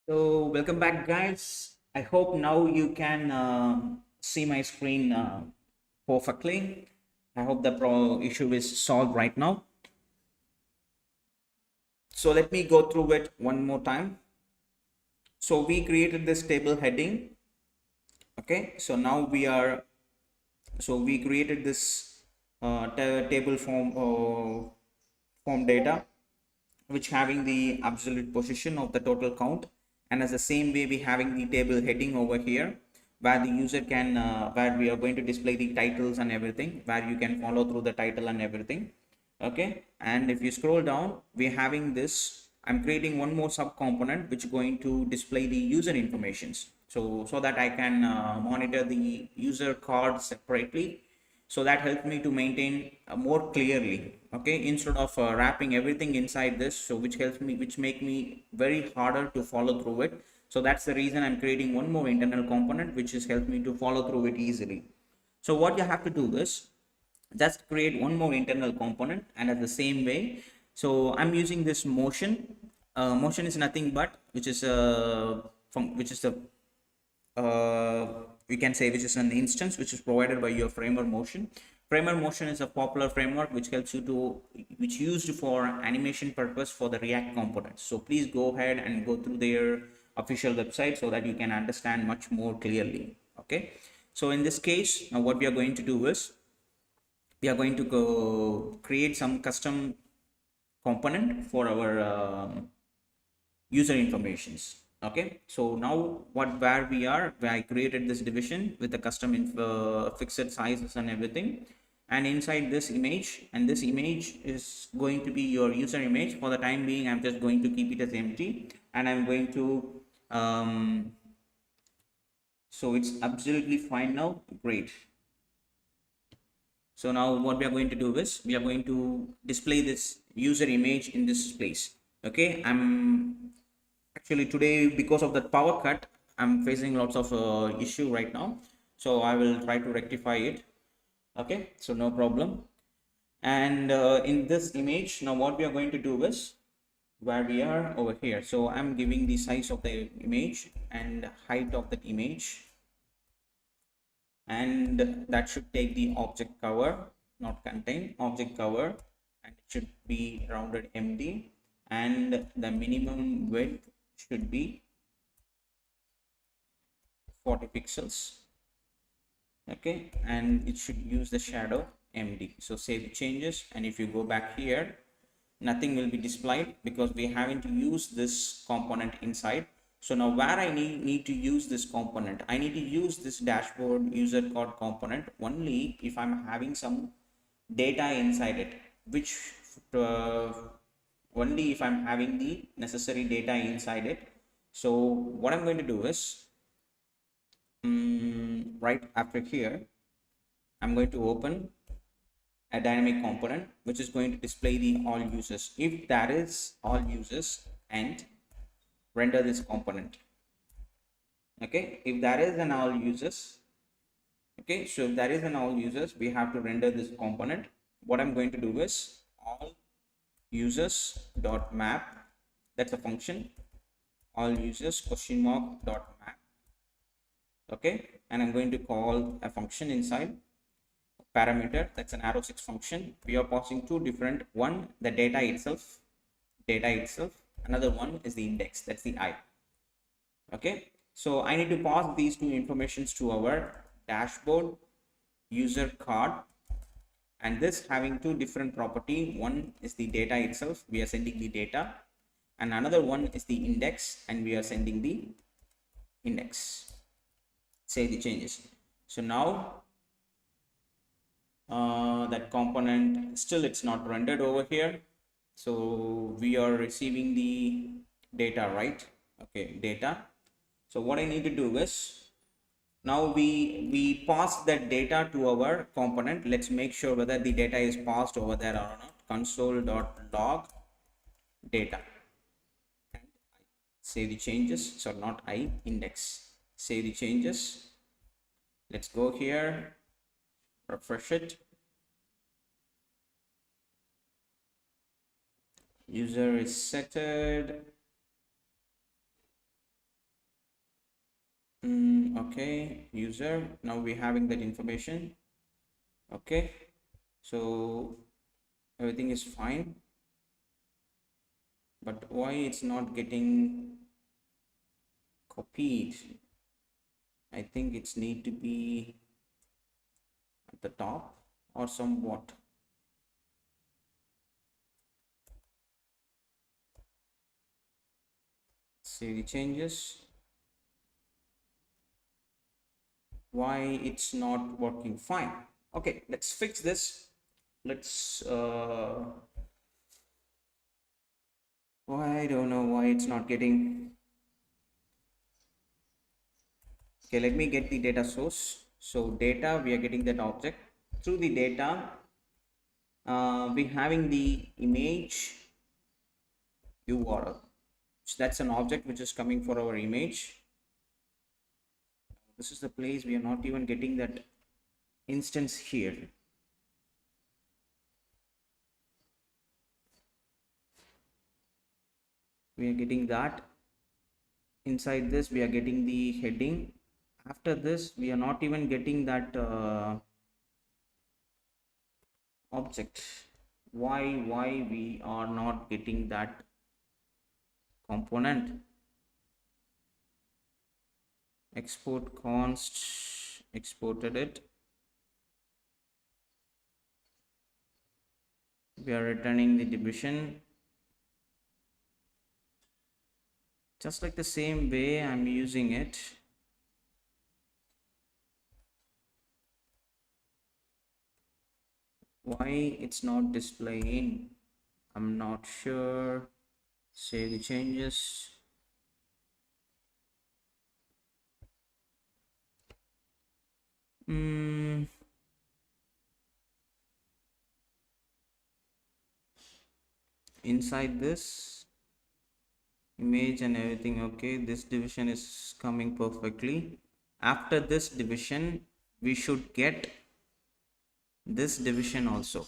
So welcome back, guys. I hope now you can see my screen perfectly. I hope the issue is solved right now. So let me go through it one more time. So we created this table heading. Okay. So now we created this table form data, which having the absolute position of the total count, and as the same way we having the table heading over here where the user can where we are going to display the titles and everything, where you can follow through the title and everything. Okay, and if you scroll down, we're having this. I'm creating one more sub component which is going to display the user informations, so that I can monitor the user card separately. So that helped me to maintain more clearly. Okay, instead of wrapping everything inside this, so which make me very harder to follow through it. So that's the reason I'm creating one more internal component which is help me to follow through it easily. So what you have to do is just create one more internal component, and at the same way, so I'm using this motion. Motion is nothing but which is a we can say which is an instance which is provided by your framer motion. Framer motion is a popular framework which helps you to which used for animation purpose for the React components. So please go ahead and go through their official website so that you can understand much more clearly. Okay, so in this case, now what we are going to do is we are going to go create some custom component for our user informations. Okay, so now where we are, where I created this division with the custom fixed sizes and everything, and inside this image, and this image is going to be your user image. For the time being, I'm just going to keep it as empty, and I'm going to so it's absolutely fine now. Great. So now what we are going to do is we are going to display this user image in this place. Okay, I'm actually today, because of that power cut, I'm facing lots of issue right now. So I will try to rectify it. Okay, so no problem. And in this image, now what we are going to do is where we are over here. So I'm giving the size of the image and height of the image, and that should take the object cover, not contain, object cover, and it should be rounded MD, and the minimum width should be 40 pixels. Okay, and it should use the shadow MD. So save the changes, and if you go back here, nothing will be displayed because we haven't used this component inside. So now where I need to use this component, I need to use this dashboard user card component only if I'm having some data inside it, which uh, only if I'm having the necessary data inside it. So what I'm going to do is right after here, I'm going to open a dynamic component which is going to display the all users. If that is all users, and render this component. Okay, if that is an all users, okay, so if that is an all users, we have to render this component. What I'm going to do is all users dot map, that's a function, all users question mark dot map. Okay, and I'm going to call a function inside parameter, that's an arrow 6 function. We are passing two different, one the data itself, another one is the index, that's the I. Okay, so I need to pass these two informations to our dashboard user card, and this having two different property. One is the data itself, we are sending the data, and another one is the index, and we are sending the index. Save the changes. So now that component, still it's not rendered over here, so we are receiving the data, right? Okay, data. So what I need to do is now we pass that data to our component. Let's make sure whether the data is passed over there or not. Console.log data, and save the changes. So not I, index. Save the changes. Let's go here, refresh it. User is setted. Okay, user, now we're having that information. Okay, so everything is fine, but why it's not getting copied? I think it's need to be at the top or somewhat. See the changes. Why it's not working fine? Okay, let's fix this. Let's I don't know why it's not getting. Okay, let me get the data source. So data, we are getting that object. Through the data, we having the image URL. So that's an object which is coming for our image. This is the place we are not even getting that instance here. We are getting that. Inside this, we are getting the heading. After this, we are not even getting that object. Why we are not getting that component? Export const, exported it. We are returning the division. Just like the same way I'm using it. Why it's not displaying? I'm not sure. Save the changes. Inside this image and everything, okay, this division is coming perfectly. After this division, we should get this division also,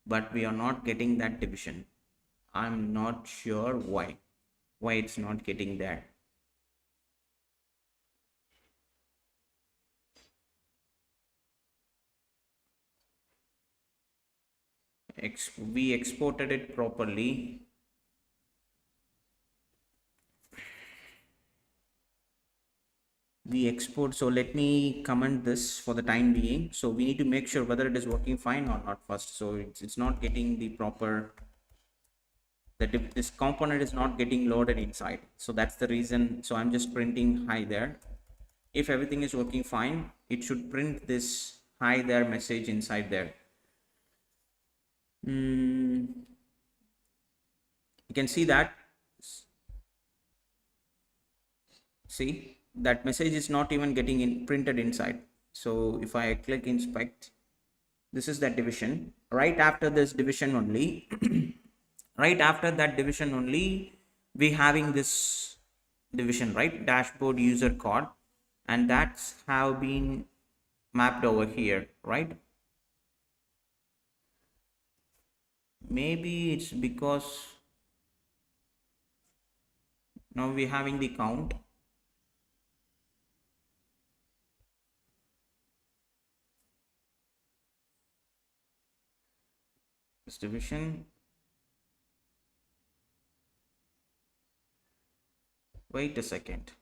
but we are not getting that division. I'm not sure why it's not getting that. We exported it properly. We export, so let me comment this for the time being. So we need to make sure whether it is working fine or not first. So it's not getting the proper, that if this component is not getting loaded inside, so that's the reason. So I'm just printing hi there. If everything is working fine, it should print this hi there message inside there. You can see that, see that message is not even getting printed inside. So if I click inspect, this is that division. Right after this division only right after that division only, we having this division, right? Dashboard user code, and that's have been mapped over here, right? Maybe it's because now we're having the count. This division, wait a second,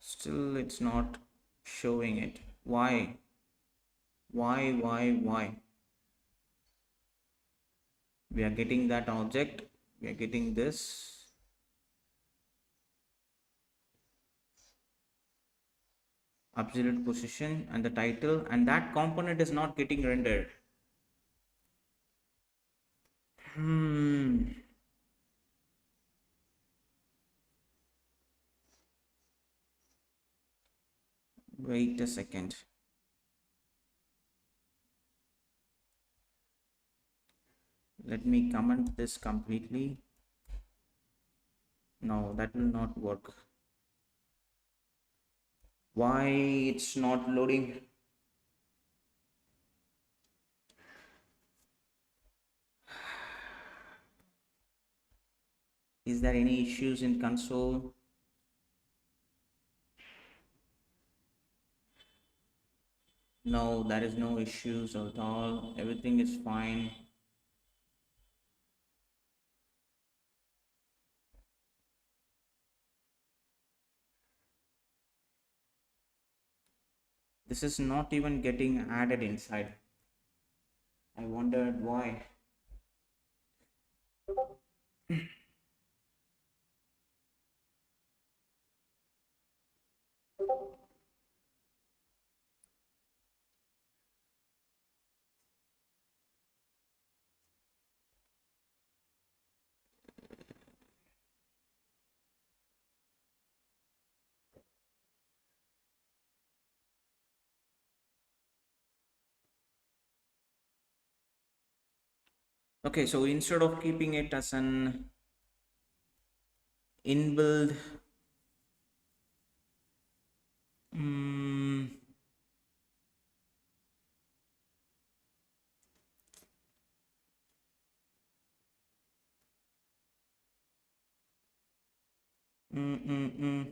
still it's not showing it. Why? We are getting that object, we are getting this, absolute position and the title, and that component is not getting rendered. Wait a second. Let me comment this completely. No, that will not work. Why it's not loading? Is there any issues in console? No, there is no issues at all. Everything is fine. This is not even getting added inside. I wondered why. Okay, so instead of keeping it as an inbuilt mm, mm, mm, mm.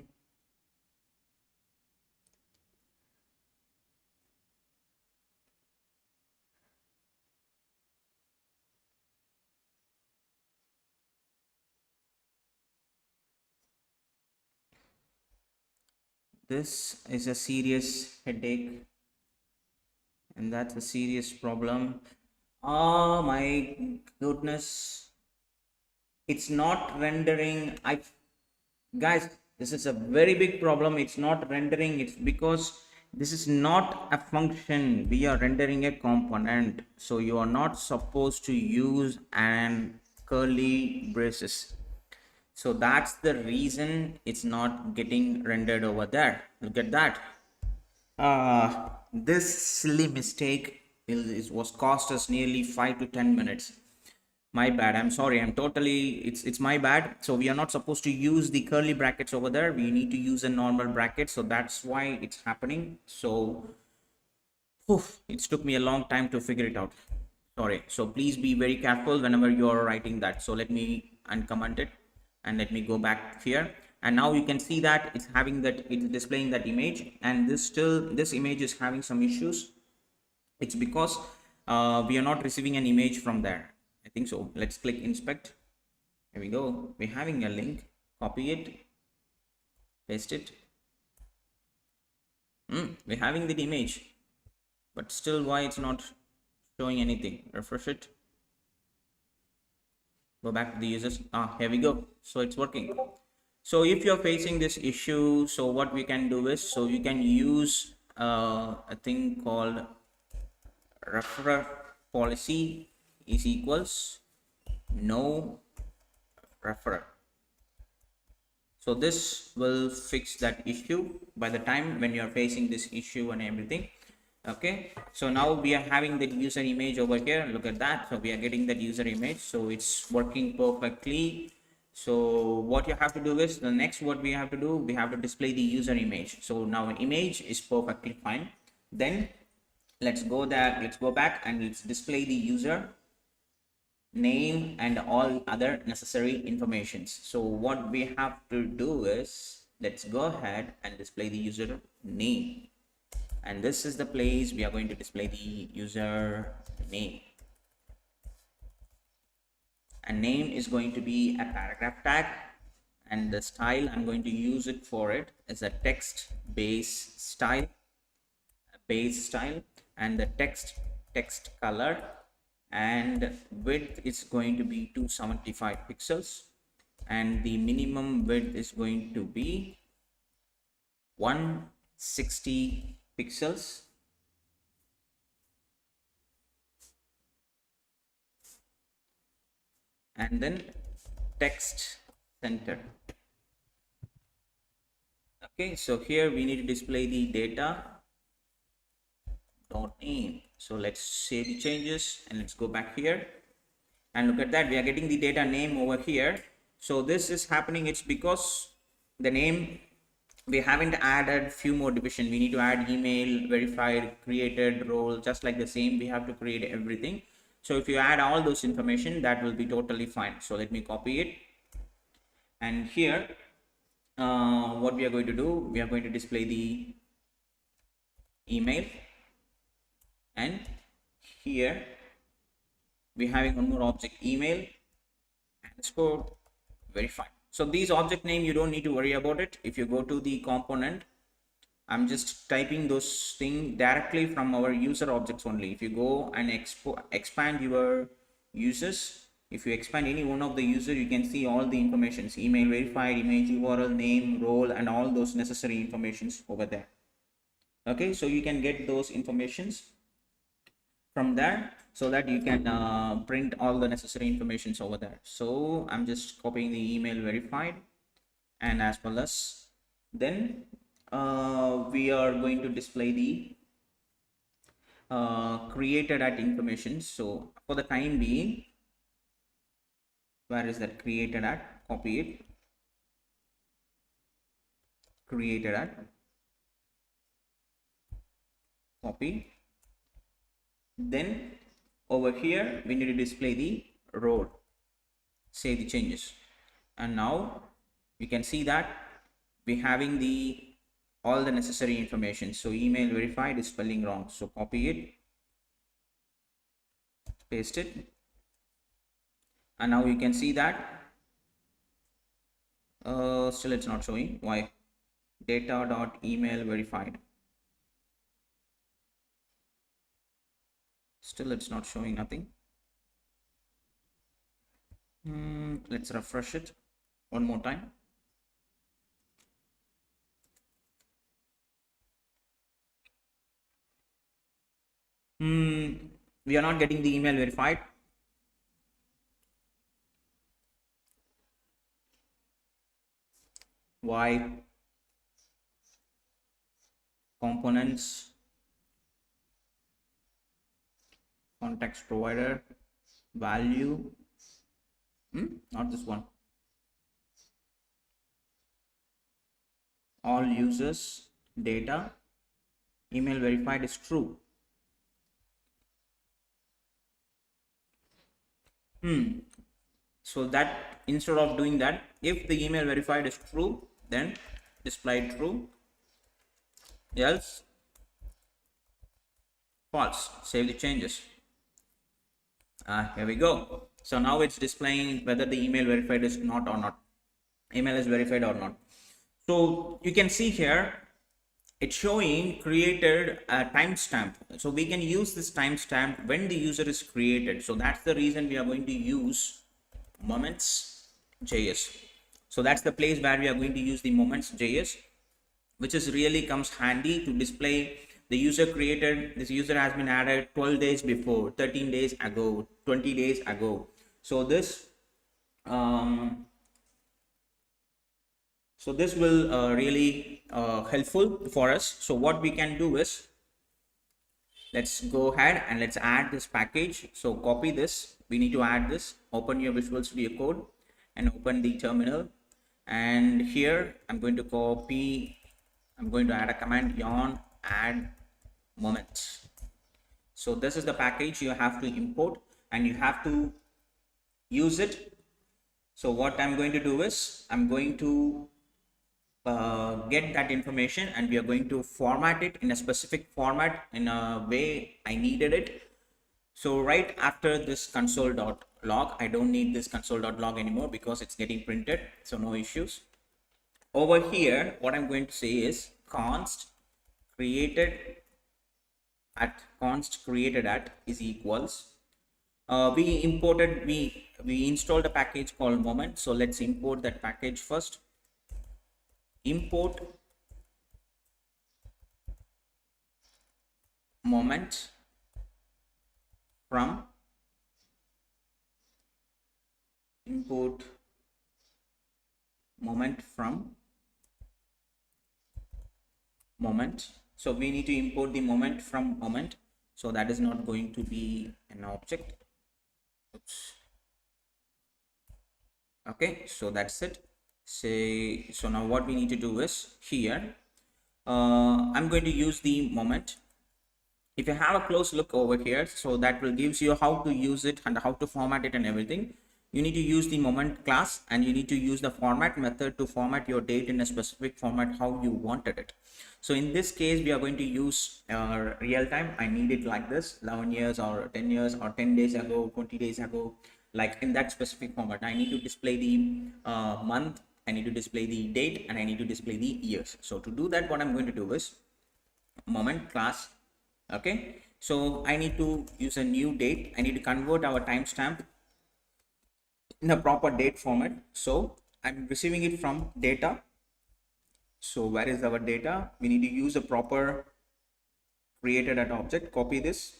This is a serious headache, and that's a serious problem. Oh my goodness. It's not rendering. Guys, this is a very big problem. It's not rendering. It's because this is not a function. We are rendering a component. So you are not supposed to use an curly braces. So that's the reason it's not getting rendered over there. Look at that. This silly mistake was cost us nearly 5 to 10 minutes. My bad. I'm sorry. I'm totally, it's my bad. So we are not supposed to use the curly brackets over there. We need to use a normal bracket. So that's why it's happening. So it took me a long time to figure it out. Sorry. So please be very careful whenever you're writing that. So let me uncomment it and let me go back here. And now you can see that it's having that, it's displaying that image, and this image is having some issues. It's because we are not receiving an image from there. I think so. Let's click inspect. Here we go. We're having a link. Copy it, paste it. We're having the image, but still why it's not showing anything. Refresh it. Go back to the users. Here we go. So it's working. So if you're facing this issue, so what we can do is, so you can use a thing called referrer policy is equals no referrer. So this will fix that issue by the time when you're facing this issue and everything. Okay, so now we are having that user image over here. Look at that. So we are getting that user image, so it's working perfectly. So what you have to do is, the next what we have to do, we have to display the user image. So now image is perfectly fine. Then let's go back and let's display the user name and all other necessary informations. So what we have to do is, let's go ahead and display the user name, and this is the place we are going to display the user name. And name is going to be a paragraph tag, and the style I'm going to use it for it is a text base style, and the text color and width is going to be 275 pixels, and the minimum width is going to be 160 pixels, and then text center. Okay, so here we need to display the data dot name. So let's save the changes and let's go back here, and look at that, we are getting the data name over here. So this is happening, it's because the name, we haven't added few more division. We need to add email, verified, created, role, just like the same we have to create everything. So if you add all those information, that will be totally fine. So let me copy it, and here what we are going to do, we are going to display the email, and here we're having one more object, email underscore verify. So these object name, you don't need to worry about it. If you go to the component, I'm just typing those things directly from our user objects only. If you go and expand your users, if you expand any one of the user, you can see all the informations, email verified, image URL, name, role, and all those necessary informations over there. Okay, so you can get those informations from there, so that you can print all the necessary informations over there. So I'm just copying the email verified, and as well as then we are going to display the created at information. So for the time being, where is that created at? Copy it, created at, copy. Then over here we need to display the role, save the changes, and now you can see that we're having the all the necessary information. So email verified is spelling wrong, so copy it, paste it, and now you can see that still it's not showing. Why? Data.email verified, still it's not showing nothing. Let's refresh it one more time. We are not getting the email verified. Why? Components, context provider, value, not this one, all users, data, email verified is true. So that instead of doing that, if the email verified is true, then display true, else false, save the changes. Here we go. So now it's displaying whether the email verified is not or not, email is verified or not. So you can see here it's showing created a timestamp. So we can use this timestamp when the user is created. So that's the reason we are going to use moments.js. So that's the place where we are going to use the moments.js, which is really comes handy to display the user created. This user has been added 12 days before, 13 days ago, 20 days ago. So this will really helpful for us. So what we can do is, let's go ahead and let's add this package. So copy this, we need to add this, open your Visual Studio Code and open the terminal, and here I'm going to add a command, yarn add moments. So this is the package you have to import and you have to use it. So what I'm going to do is, I'm going to get that information and we are going to format it in a specific format in a way I needed it. So right after this console.log, I don't need this console.log anymore because it's getting printed, so no issues. Over here, what I'm going to say is const created at is equals, we installed a package called moment. So let's import that package first. Import moment from moment. So we need to import the moment from moment. So that is not going to be an object. Oops. Okay, so that's it. So now what we need to do is, here I'm going to use the moment. If you have a close look over here, so that will gives you how to use it and how to format it and everything. you need to use the moment class, and you need to use the format method to format your date in a specific format how you wanted it. So in this case, we are going to use real time. I need it like this, 11 years or 10 years or 10 days ago, 20 days ago, like in that specific format. I need to display the month, I need to display the date, and I need to display the years. So to do that, what I'm going to do is moment class. Okay, so I need to use a new date. I need to convert our timestamp in a proper date format. So I'm receiving it from data. So where is our data? We need to use a proper created at object. Copy this,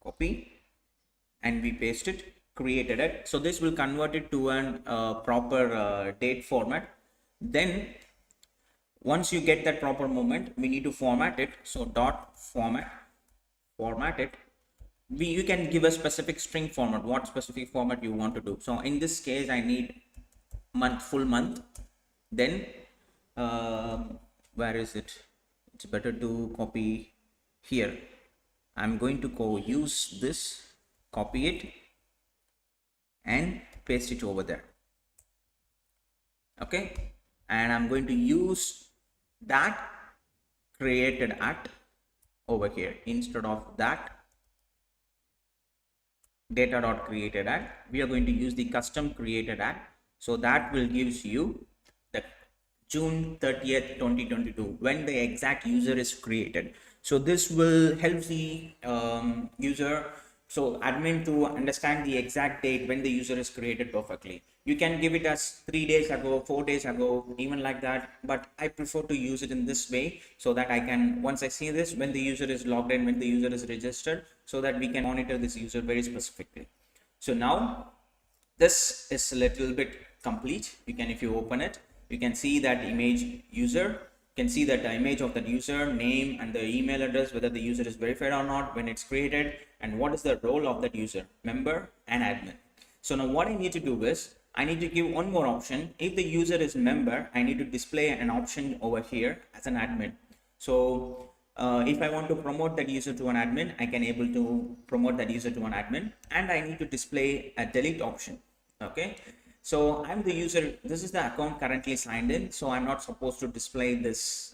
copy, and we paste it, created it. So this will convert it to an proper date format. Then once you get that proper moment, we need to format it. So dot format it. You can give a specific string format, what specific format you want to do. So in this case, I need month, full month. Then where is it? It's better to copy here. I'm going to go use this, copy it, and paste it over there. Okay, and I'm going to use that created at over here instead of that data dot created at. We are going to use the custom created at. So that will gives you the June 30th 2022 when the exact user is created. So this will help the user, so admin, to understand the exact date when the user is created perfectly. You can give it as 3 days ago, 4 days ago, even like that, but I prefer to use it in this way so that I can, once I see this, when the user is logged in, when the user is registered, so that we can monitor this user very specifically. So now this is a little bit complete. You can, if you open it, you can see that image user. You can see that the image of that user, name, and the email address, whether the user is verified or not, when it's created, and what is the role of that user, member and admin. So now what I need to do is, I need to give one more option. If the user is member, I need to display an option over here as an admin. So if I want to promote that user to an admin, I can able to promote that user to an admin, and I need to display a delete option. Okay, so I'm the user, this is the account currently signed in, so I'm not supposed to display this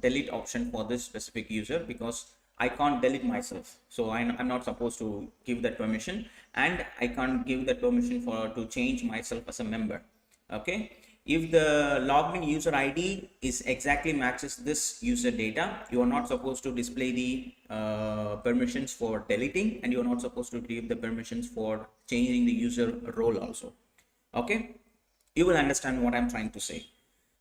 delete option for this specific user because I can't delete myself. So I'm not supposed to give that permission, and I can't give that permission to change myself as a member. Okay, if the logged in user ID is exactly matches this user data, you are not supposed to display the permissions for deleting, and you are not supposed to give the permissions for changing the user role also. Okay, you will understand what I'm trying to say.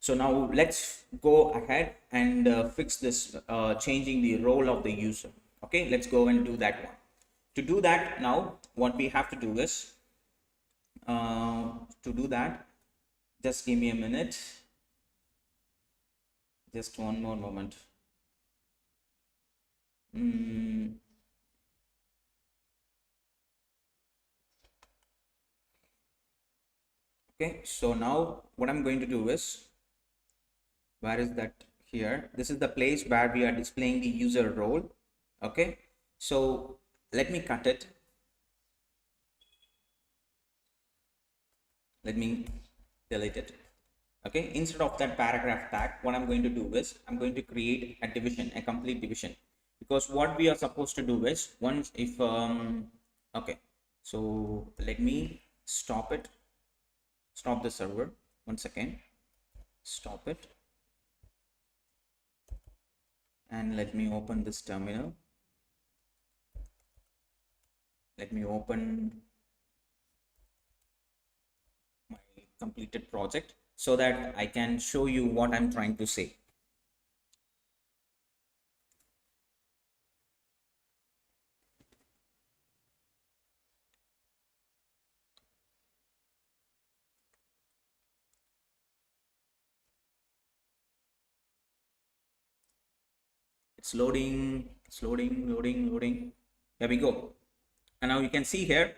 So now let's go ahead and fix this changing the role of the user. Okay, let's go and do that one. To do that, now what we have to do is to do that, just give me a minute, just one more moment. Okay, so now what I'm going to do is, where is that? Here, this is the place where we are displaying the user role. Okay, so let me cut it, let me delete it. Okay, instead of that paragraph tag, what I'm going to do is, I'm going to create a division, a complete division, because what we are supposed to do is, once if okay, so let me stop it, stop the server, 1 second, stop it, and let me open this terminal. Let me open my completed project so that I can show you what I'm trying to say. It's loading, it's loading. There we go. And now you can see here,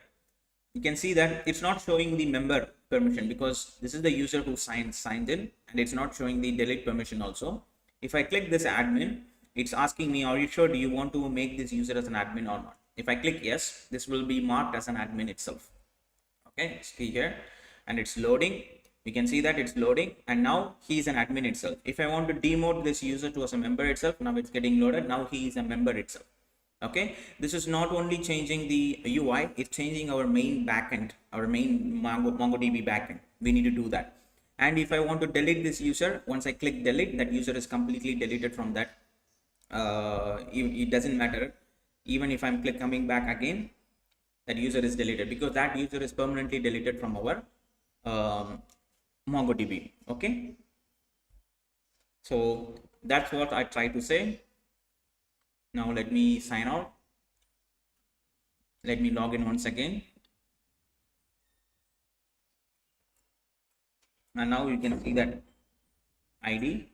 you can see that it's not showing the member permission because this is the user who signed in, and it's not showing the delete permission also. If I click this admin, it's asking me, are you sure, do you want to make this user as an admin or not? If I click yes, this will be marked as an admin itself. Okay, see here, and it's loading. We can see that it's loading, and now he is an admin itself. If I want to demote this user to as a member itself, now it's getting loaded. Now he is a member itself. Okay, this is not only changing the UI, it's changing our main backend, our main MongoDB backend. We need to do that. And if I want to delete this user, once I click delete, that user is completely deleted from that. It doesn't matter. Even if I'm coming back again, that user is deleted, because that user is permanently deleted from our MongoDB. Okay, so that's what I try to say. Now let me sign out. Let me log in once again. And now you can see that ID.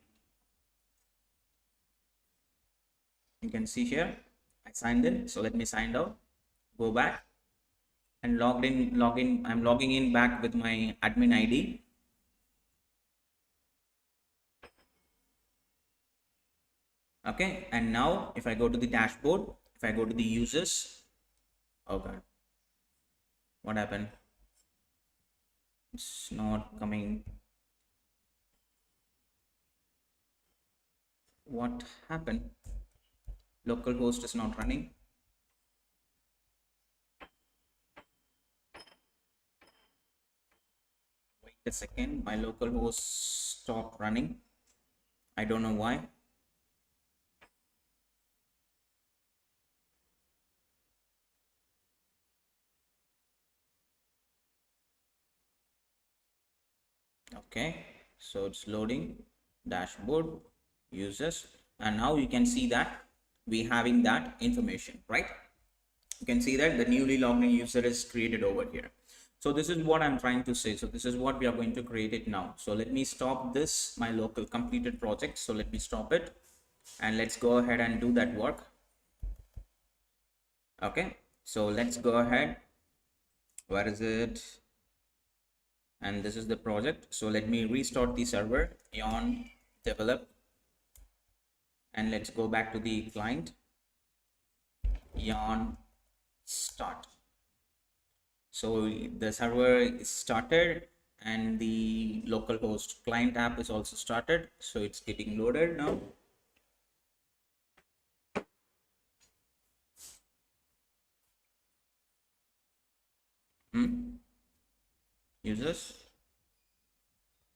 You can see here I signed in. So let me sign out. Go back and login. I'm logging in back with my admin ID. Okay, and now if I go to the dashboard, if I go to the users, okay, what happened? It's not coming. What happened? Localhost is not running. Wait a second, my localhost stopped running. I don't know why. Okay, so it's loading dashboard, users, and now you can see that we having that information, right? You can see that the newly logged in user is created over here. So this is what I'm trying to say. So this is what we are going to create it now. So let me stop this, my local completed project. So let me stop it and let's go ahead and do that work. Okay, so let's go ahead. Where is it? And this is the project. So let me restart the server on develop, and let's go back to the client on start. So the server is started and the localhost client app is also started. So it's getting loaded now. Users,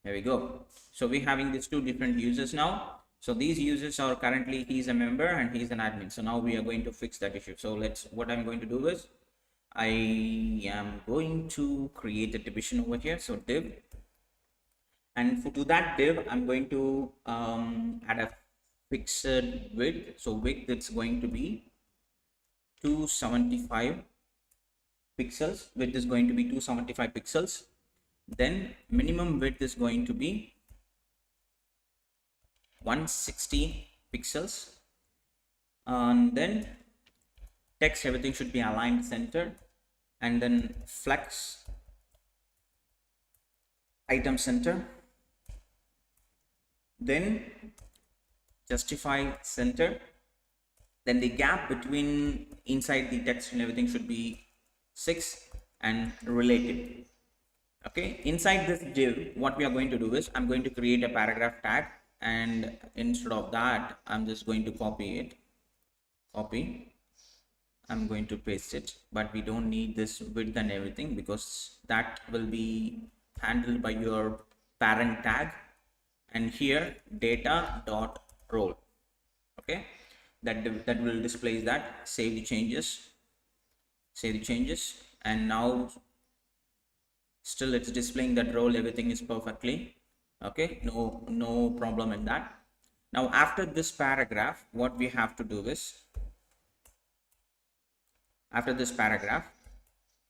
here we go. So we're having these two different users now. So these users are currently, he's a member and he's an admin. So now we are going to fix that issue. So what I'm going to do is I am going to create a division over here. So div, and to that div I'm going to add a fixed width. So width, it's going to be 275 pixels. Width is going to be 275 pixels. Then minimum width is going to be 160 pixels, and then text, everything should be aligned center, and then flex item center, then justify center, then the gap between inside the text and everything should be 6, and relative. Okay, inside this div what we are going to do is I'm going to create a paragraph tag, and instead of that I'm just going to copy, I'm going to paste it, but we don't need this width and everything because that will be handled by your parent tag, and here data dot role. Okay, that will display that. Save the changes, and now still it's displaying that role, everything is perfectly okay, no problem in that. Now after this paragraph what we have to do is, after this paragraph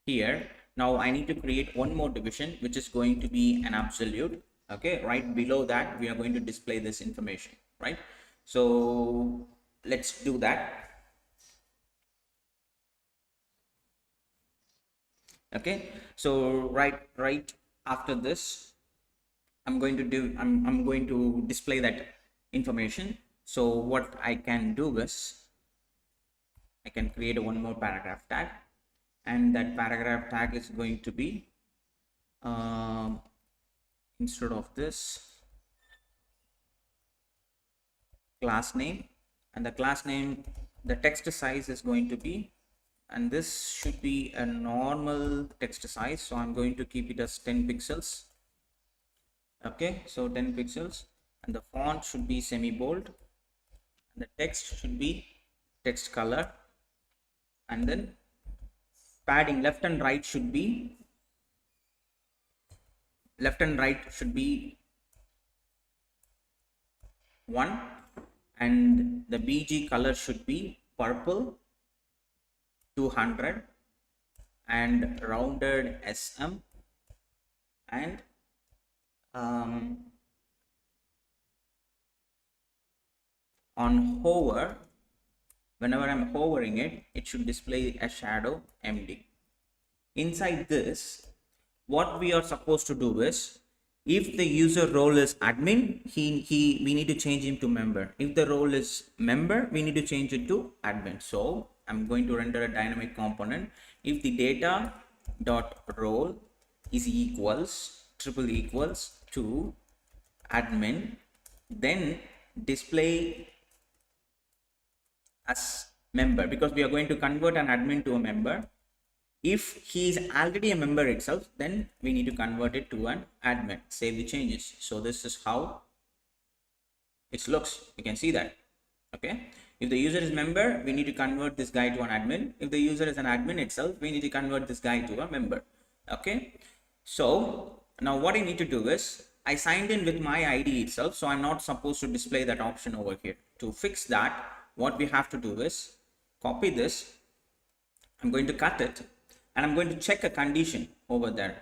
here, now I need to create one more division which is going to be an absolute. Okay, right below that we are going to display this information, right? So let's do that. Okay, so right after this I'm going to display that information. So what I can do is I can create one more paragraph tag, and that paragraph tag is going to be instead of this, class name, and the class name, the text size is going to be, and this should be a normal text size, so I'm going to keep it as 10 pixels. Okay, so 10 pixels, and the font should be semi bold, and the text should be text color, and then padding left and right should be 1, and the BG color should be purple 200, and rounded SM, and on hover, whenever I'm hovering it, it should display a shadow MD. Inside this, what we are supposed to do is, if the user role is admin, we need to change him to member. If the role is member, we need to change it to admin. So I'm going to render a dynamic component. If the data dot role is equals to admin, then display as member, because we are going to convert an admin to a member. If he is already a member itself, then we need to convert it to an admin. Save the changes. So this is how it looks. You can see that. Okay, if the user is member, we need to convert this guy to an admin. If the user is an admin itself, we need to convert this guy to a member. Okay, so now what I need to do is, I signed in with my ID itself, so I'm not supposed to display that option over here. To fix that, what we have to do is copy this. I'm going to cut it, and I'm going to check a condition over there.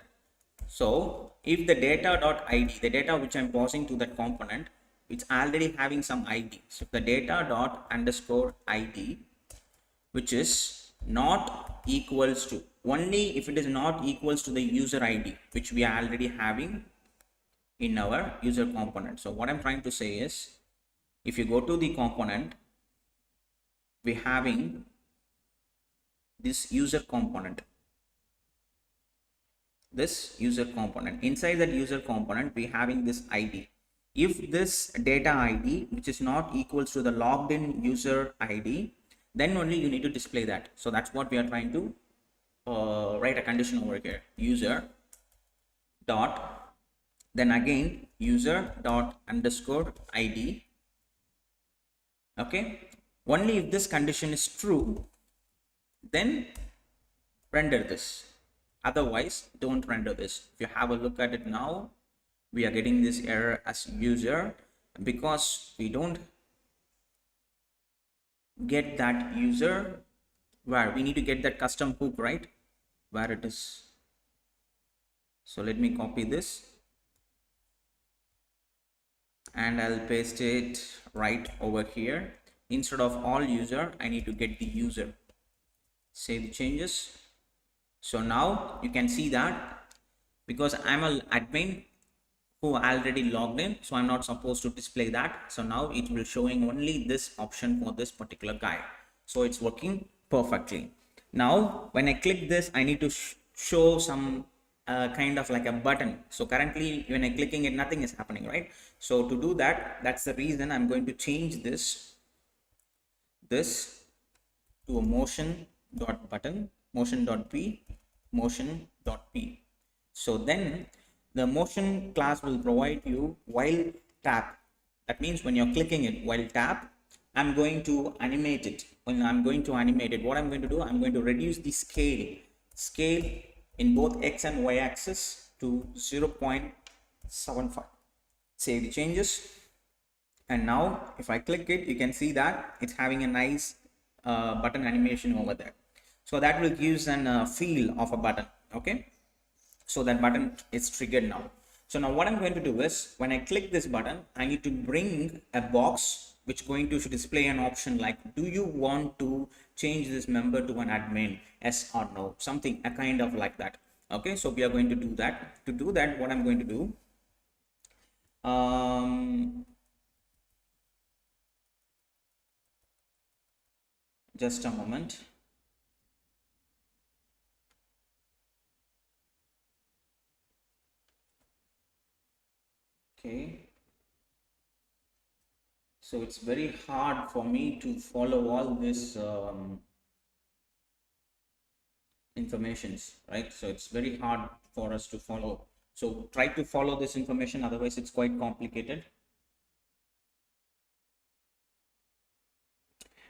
So if the data.id, the data which I'm passing to that component, it's already having some ID. So the data._id, which is not equals to, only if it is not equals to the user ID, which we are already having in our user component. So what I'm trying to say is, if you go to the component, we're having this user component. Inside that user component, we having this ID. If this data ID, which is not equals to the logged in user ID, then only you need to display that. So that's what we are trying to write a condition over here. User dot, then again user dot underscore ID. Okay, only if this condition is true, then render this. Otherwise, don't render this. If you have a look at it now, we are getting this error as user, because we don't get that user, where we need to get that custom hook, right? Where it is. So let me copy this, and I'll paste it right over here. Instead of all user, I need to get the user. Save the changes. So now you can see that, because I'm an admin who already logged in, so I'm not supposed to display that. So now it will showing only this option for this particular guy. So it's working perfectly. Now when I click this, I need to show some kind of like a button. So currently when I'm clicking it, nothing is happening, right? So to do that, that's the reason I'm going to change this to a motion.button, motion.p. So then the motion class will provide you while tap. That means when you're clicking it while tap, I'm going to animate it. When I'm going to animate it, what I'm going to do, I'm going to reduce the scale in both x and y axis to 0.75. Save the changes. And now if I click it, you can see that it's having a nice button animation over there. So that will give an feel of a button. Okay, so that button is triggered now. So now what I'm going to do is, when I click this button, I need to bring a box which going to display an option like, do you want to change this member to an admin, yes or no, something a kind of like that. Okay, so we are going to do that. To do that, what I'm going to do, just a moment. Okay. So it's very hard for me to follow all this informations, right? So it's very hard for us to follow. So try to follow this information, otherwise it's quite complicated.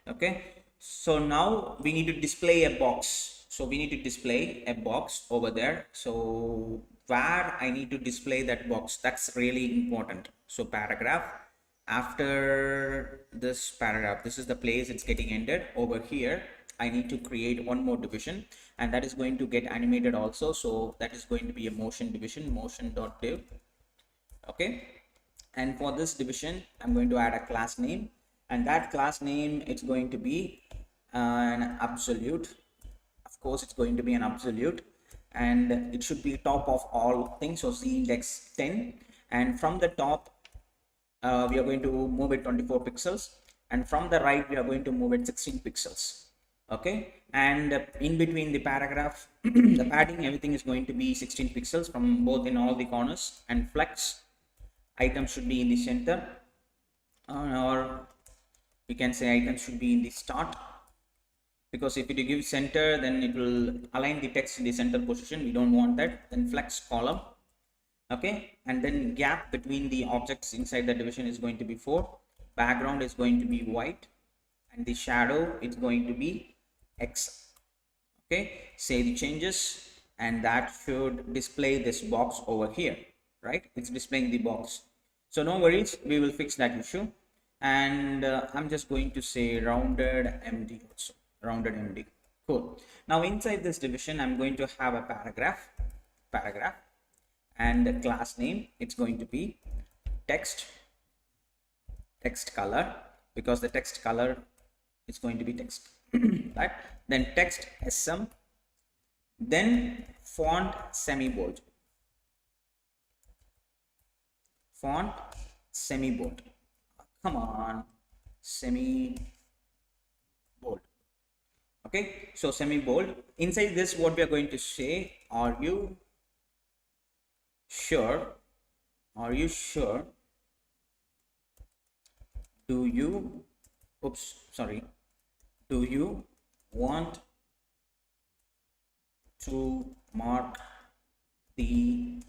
Okay, so now we need to display a box. So we need to display a box over there. So where I need to display that box, that's really important. So paragraph, after this paragraph, this is the place it's getting ended. Over here I need to create one more division, and that is going to get animated also. So that is going to be a motion division, motion.div. Okay, and for this division I'm going to add a class name, and that class name, it's going to be an absolute. Of course it's going to be an absolute, and it should be top of all things. So C index 10, and from the top we are going to move it 24 pixels, and from the right we are going to move it 16 pixels. Okay, and in between the paragraph the padding, everything is going to be 16 pixels from both in all the corners, and flex item should be in the center, or we can say item should be in the start, because if you give center then it will align the text in the center position. We don't want that. Then flex column. Okay, and then gap between the objects inside the division is going to be 4. Background is going to be white, and the shadow is going to be X. Okay, save the changes, and that should display this box over here, right? It's displaying the box. So no worries, we will fix that issue. And I'm just going to say rounded MD also, rounded MD. Cool. Now inside this division I'm going to have a paragraph, and the class name, it's going to be text color, because the text color is going to be text. Right? Then text SM, then font semi-bold, come on, semi-bold. Okay, so semi-bold. Inside this, what we are going to say, are you sure, do you want to mark the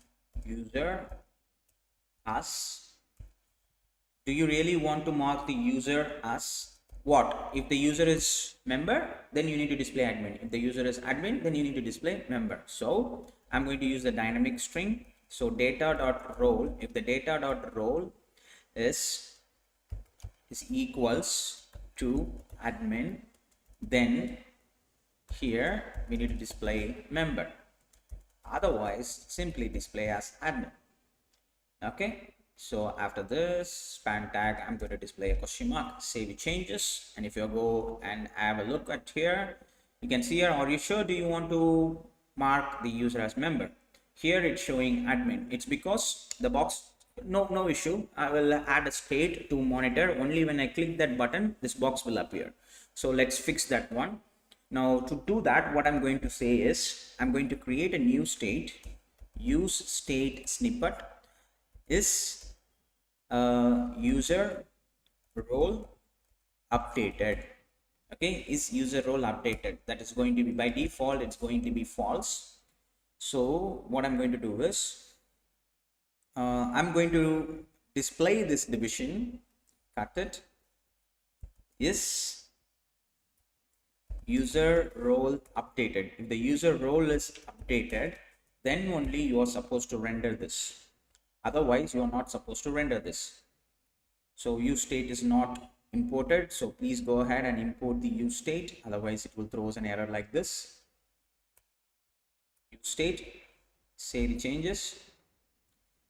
user as, do you really want to mark the user as what? If the user is member, then you need to display admin. If the user is admin, then you need to display member. So I'm going to use the dynamic string. So data.role, if the data.role is equals to admin, then here we need to display member. Otherwise, simply display as admin. Okay, so after this span tag, I'm going to display a question mark, save changes. And if you go and have a look at here, you can see here, are you sure, do you want to mark the user as member? Here it's showing admin. It's because the box, no issue, I will add a state to monitor. Only when I click that button, this box will appear. So let's fix that one. Now to do that, what I'm going to say is, I'm going to create a new state, use state snippet is user role updated. Okay, is user role updated? That is going to be, by default it's going to be false. So what I'm going to do is I'm going to display this division, cut it, is user role updated. If the user role is updated, then only you are supposed to render this. Otherwise, you are not supposed to render this. So use state is not imported. So please go ahead and import the use state. Otherwise, it will throw us an error like this. Use state, save the changes.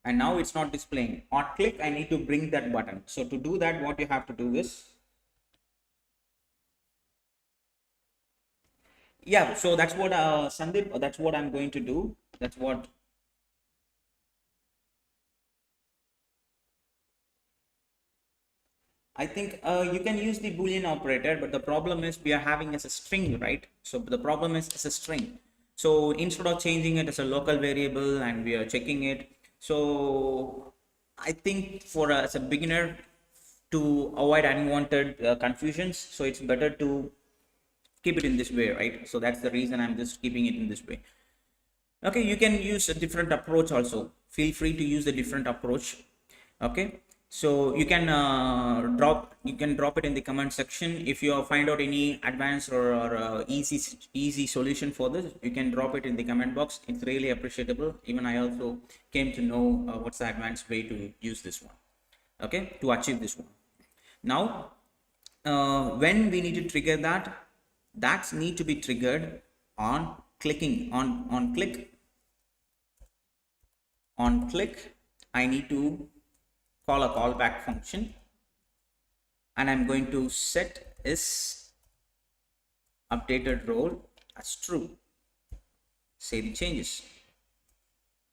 And now it's not displaying. On click, I need to bring that button. So to do that, what you have to do is, yeah, so that's what Sandeep, that's what I'm going to do. That's what I think you can use the Boolean operator, but the problem is we are having as a string, right? So the problem is as a string. So instead of changing it as a local variable and we are checking it, so I think for as a beginner, to avoid unwanted confusions, so it's better to keep it in this way, right? So that's the reason I'm just keeping it in this way. Okay, you can use a different approach also. Feel free to use the different approach. Okay, so you can drop it in the comment section. If you find out any advanced or easy solution for this, you can drop it in the comment box. It's really appreciable. Even I also came to know what's the advanced way to use this one. Okay, to achieve this one. Now when we need to trigger that need to be triggered on clicking on click. I need to call a callback function, and I'm going to set is updated role as true. Save the changes.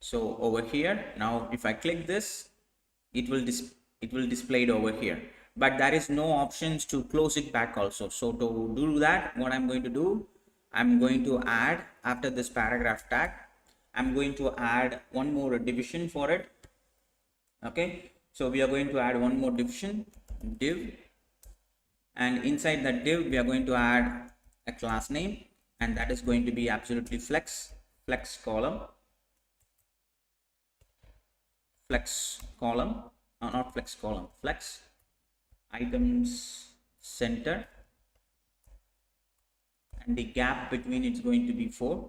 So over here, now if I click this, it will display it over here, but there is no options to close it back also. So to do that, what I'm going to do, I'm going to add, after this paragraph tag, I'm going to add one more division for it. Okay, so we are going to add one more division, div, and inside that div we are going to add a class name, and that is going to be absolutely flex column, not flex column, flex items center, and the gap between it's going to be 4.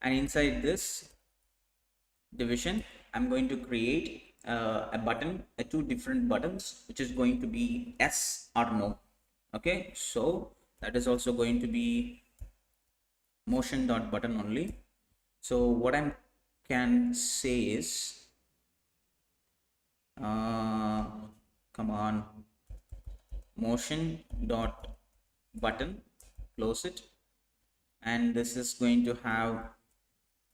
And inside this division, I'm going to create a button, two different buttons, which is going to be yes or no. Okay, so that is also going to be motion.button only. So what I can say is, come on, motion.button, close it, and this is going to have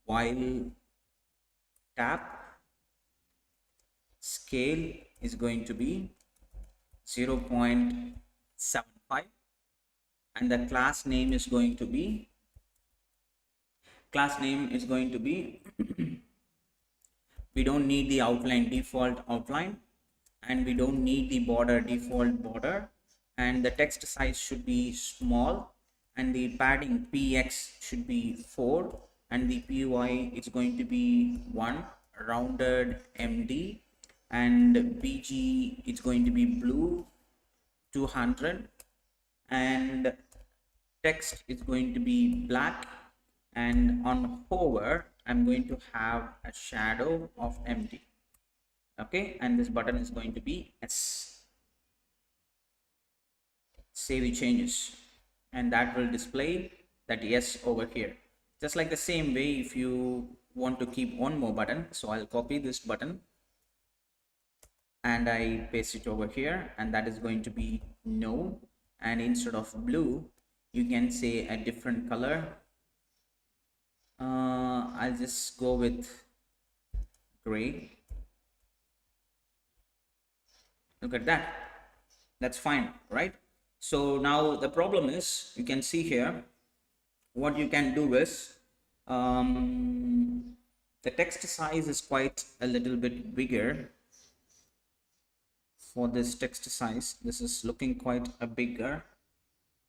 while tap, scale is going to be 0.75, and the class name is going to be we don't need the outline, default outline, and we don't need the border, default border, and the text size should be small, and the padding px should be 4, and the py is going to be 1, rounded md, and bg is going to be blue 200, and text is going to be black, and on hover I'm going to have a shadow of empty. Okay, and this button is going to be S. Save the changes, and that will display that yes over here. Just like the same way, if you want to keep one more button, so I'll copy this button and I paste it over here, and that is going to be no, and instead of blue you can say a different color. I'll just go with gray. Look at that, that's fine, right? So now the problem is, you can see here, what you can do is the text size is quite a little bit bigger. For this text size, this is looking quite a bigger.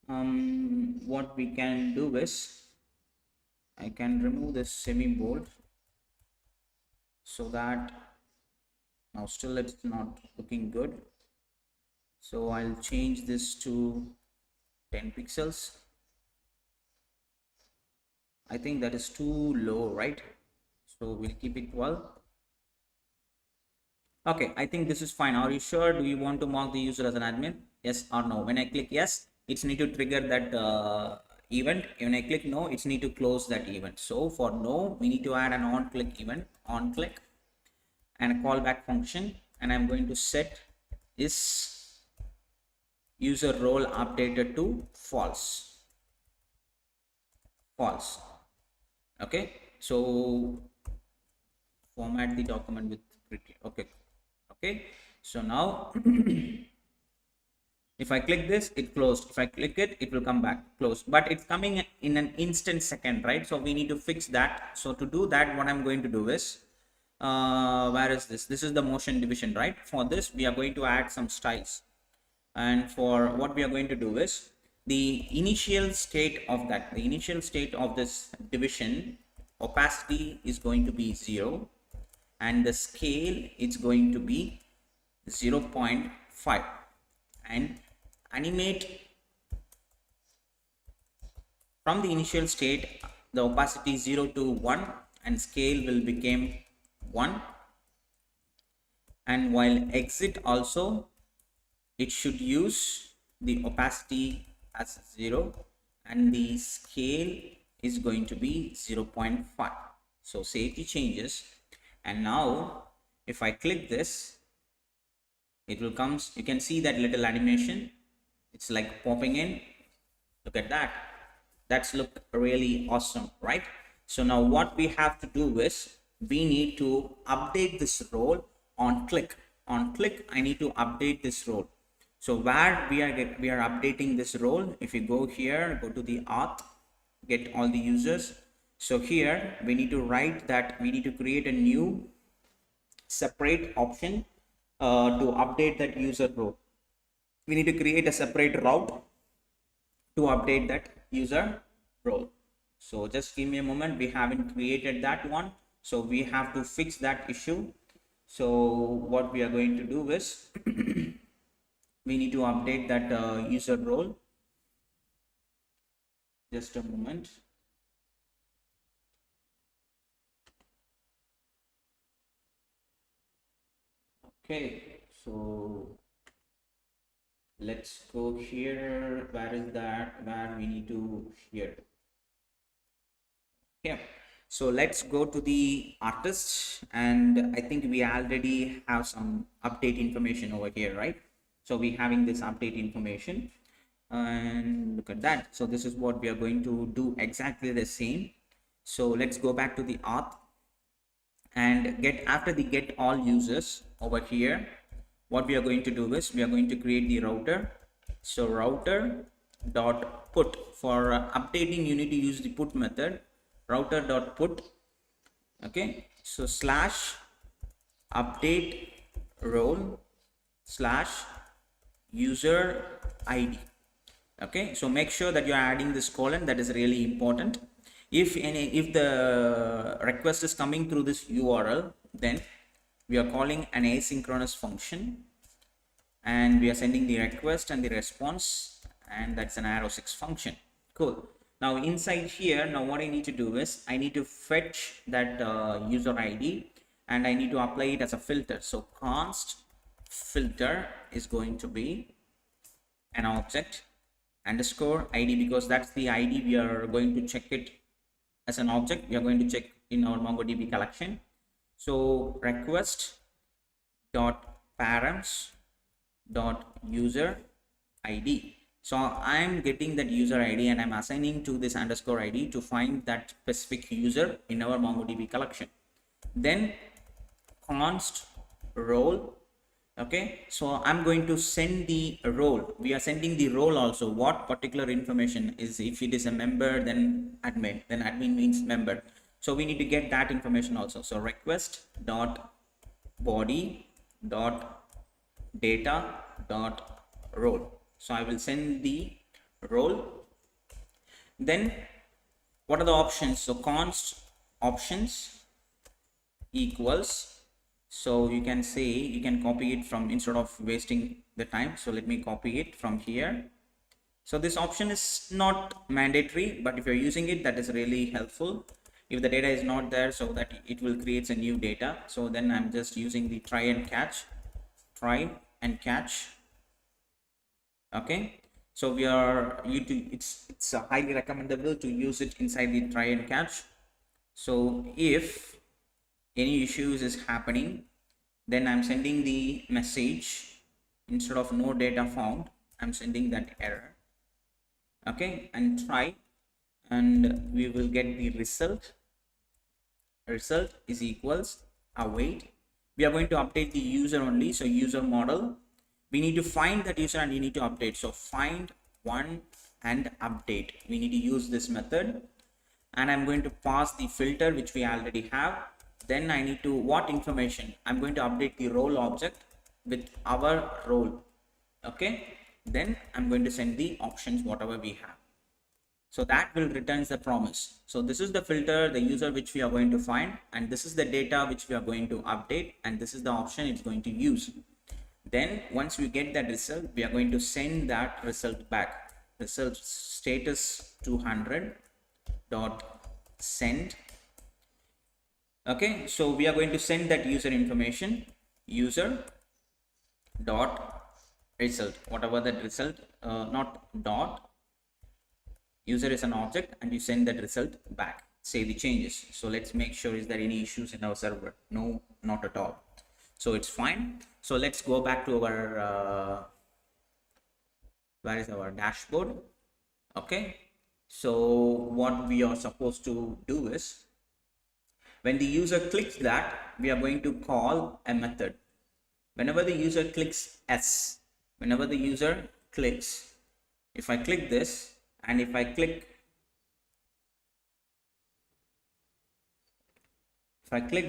What we can do is, I can remove this semi bold, so that now still it's not looking good. So I'll change this to 10 pixels. I think that is too low, right? So we'll keep it 12. Okay, I think this is fine. Are you sure? Do you want to mark the user as an admin? Yes or no? When I click yes, it's need to trigger that event. When I click no, it's need to close that event. So for no, we need to add an on click event, on click, and a callback function, and I'm going to set is user role updated to false. Okay, so format the document with pretty. Okay, so now if I click this, it closed. If I click it, it will come back closed, but it's coming in an instant second, right? So we need to fix that. So to do that, what I'm going to do is where is this? This is the motion division, right? For this we are going to add some styles, and for what we are going to do is the initial state of this division opacity is going to be 0, and the scale is going to be 0.5, and animate from the initial state the opacity 0 to 1 and scale will become 1, and while exit also it should use the opacity as 0 and the scale is going to be 0.5. So save the changes, and now if I click this, it will come. You can see that little animation, it's like popping in. Look at that. That's look really awesome, right? So now what we have to do is we need to update this role on click. On click, I need to update this role. So where we are updating this role, if you go here, go to the auth, get all the users. So here we need to write that we need to create a new separate option to update that user role. We need to create a separate route to update that user role. So just give me a moment, we haven't created that one, so we have to fix that issue. So what we are going to do is we need to update that user role. Just a moment. Okay, so let's go here. Where is that? Where we need to here? Yeah. So let's go to the artist, and I think we already have some update information over here, right? So we having this update information, and look at that. So this is what we are going to do, exactly the same. So let's go back to the auth and get after the get all users over here. What we are going to do is we are going to create the router. So router dot put, for updating you need to use the put method, router dot put. Okay, so slash update role slash user ID. Okay, so make sure that you are adding this colon, that is really important. If the request is coming through this URL, then we are calling an asynchronous function and we are sending the request and the response, and that's an arrow6 function. Cool. Now inside here, now what I need to do is I need to fetch that user ID and I need to apply it as a filter. So const filter is going to be an object underscore ID, because that's the ID we are going to check it as an object. We are going to check in our MongoDB collection. So request dot params dot user ID. So I'm getting that user ID and I'm assigning to this underscore ID to find that specific user in our MongoDB collection. Then const role. Okay, so I'm going to send the role. We are sending the role also, what particular information is. If it is a member, then admin means member, so we need to get that information also. So request dot body dot data dot role. So I will send the role. Then what are the options? So const options equals, so you can say, you can copy it from, instead of wasting the time, so let me copy it from here. So this option is not mandatory, but if you're using it, that is really helpful. If the data is not there, so that it will create a new data. So then I'm just using the try and catch. Okay, so we are it's highly recommendable to use it inside the try and catch. So if any issues is happening, then I'm sending the message, instead of no data found, I'm sending that error. Okay, and try, and we will get the result is equals await. We are going to update the user only. So user model, we need to find that user and we need to update. So find one and update, we need to use this method, and I'm going to pass the filter which we already have. then I need to, what information? I'm going to update the role object with our role. Okay, then I'm going to send the options whatever we have. So that will return the promise. So this is the filter, the user which we are going to find, and this is the data which we are going to update, and this is the option it's going to use. Then once we get that result, we are going to send that result back. Result status 200 dot send. Okay, so we are going to send that user information, user dot result, whatever that result, not dot, user is an object, and you send that result back. Save the changes. So let's make sure, is there any issues in our server? No, not at all. So it's fine. So let's go back to our where is our dashboard? Okay, so what we are supposed to do is, when the user clicks that, we are going to call a method. Whenever the user clicks S, whenever the user clicks, if I click this, and if I click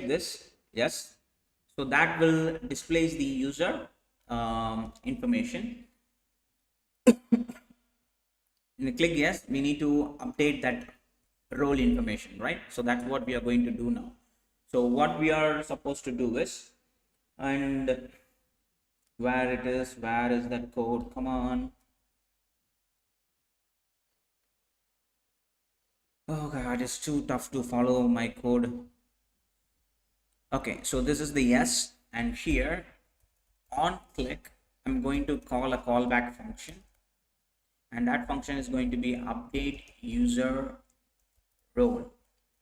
this, yes, so that will displays the user information. In the click yes, we need to update that role information, right? So that's what we are going to do now. So what we are supposed to do is, and where is that code? Come on. Oh god, it's too tough to follow my code. Okay, so this is the yes, and here on click, I'm going to call a callback function, and that function is going to be update user role,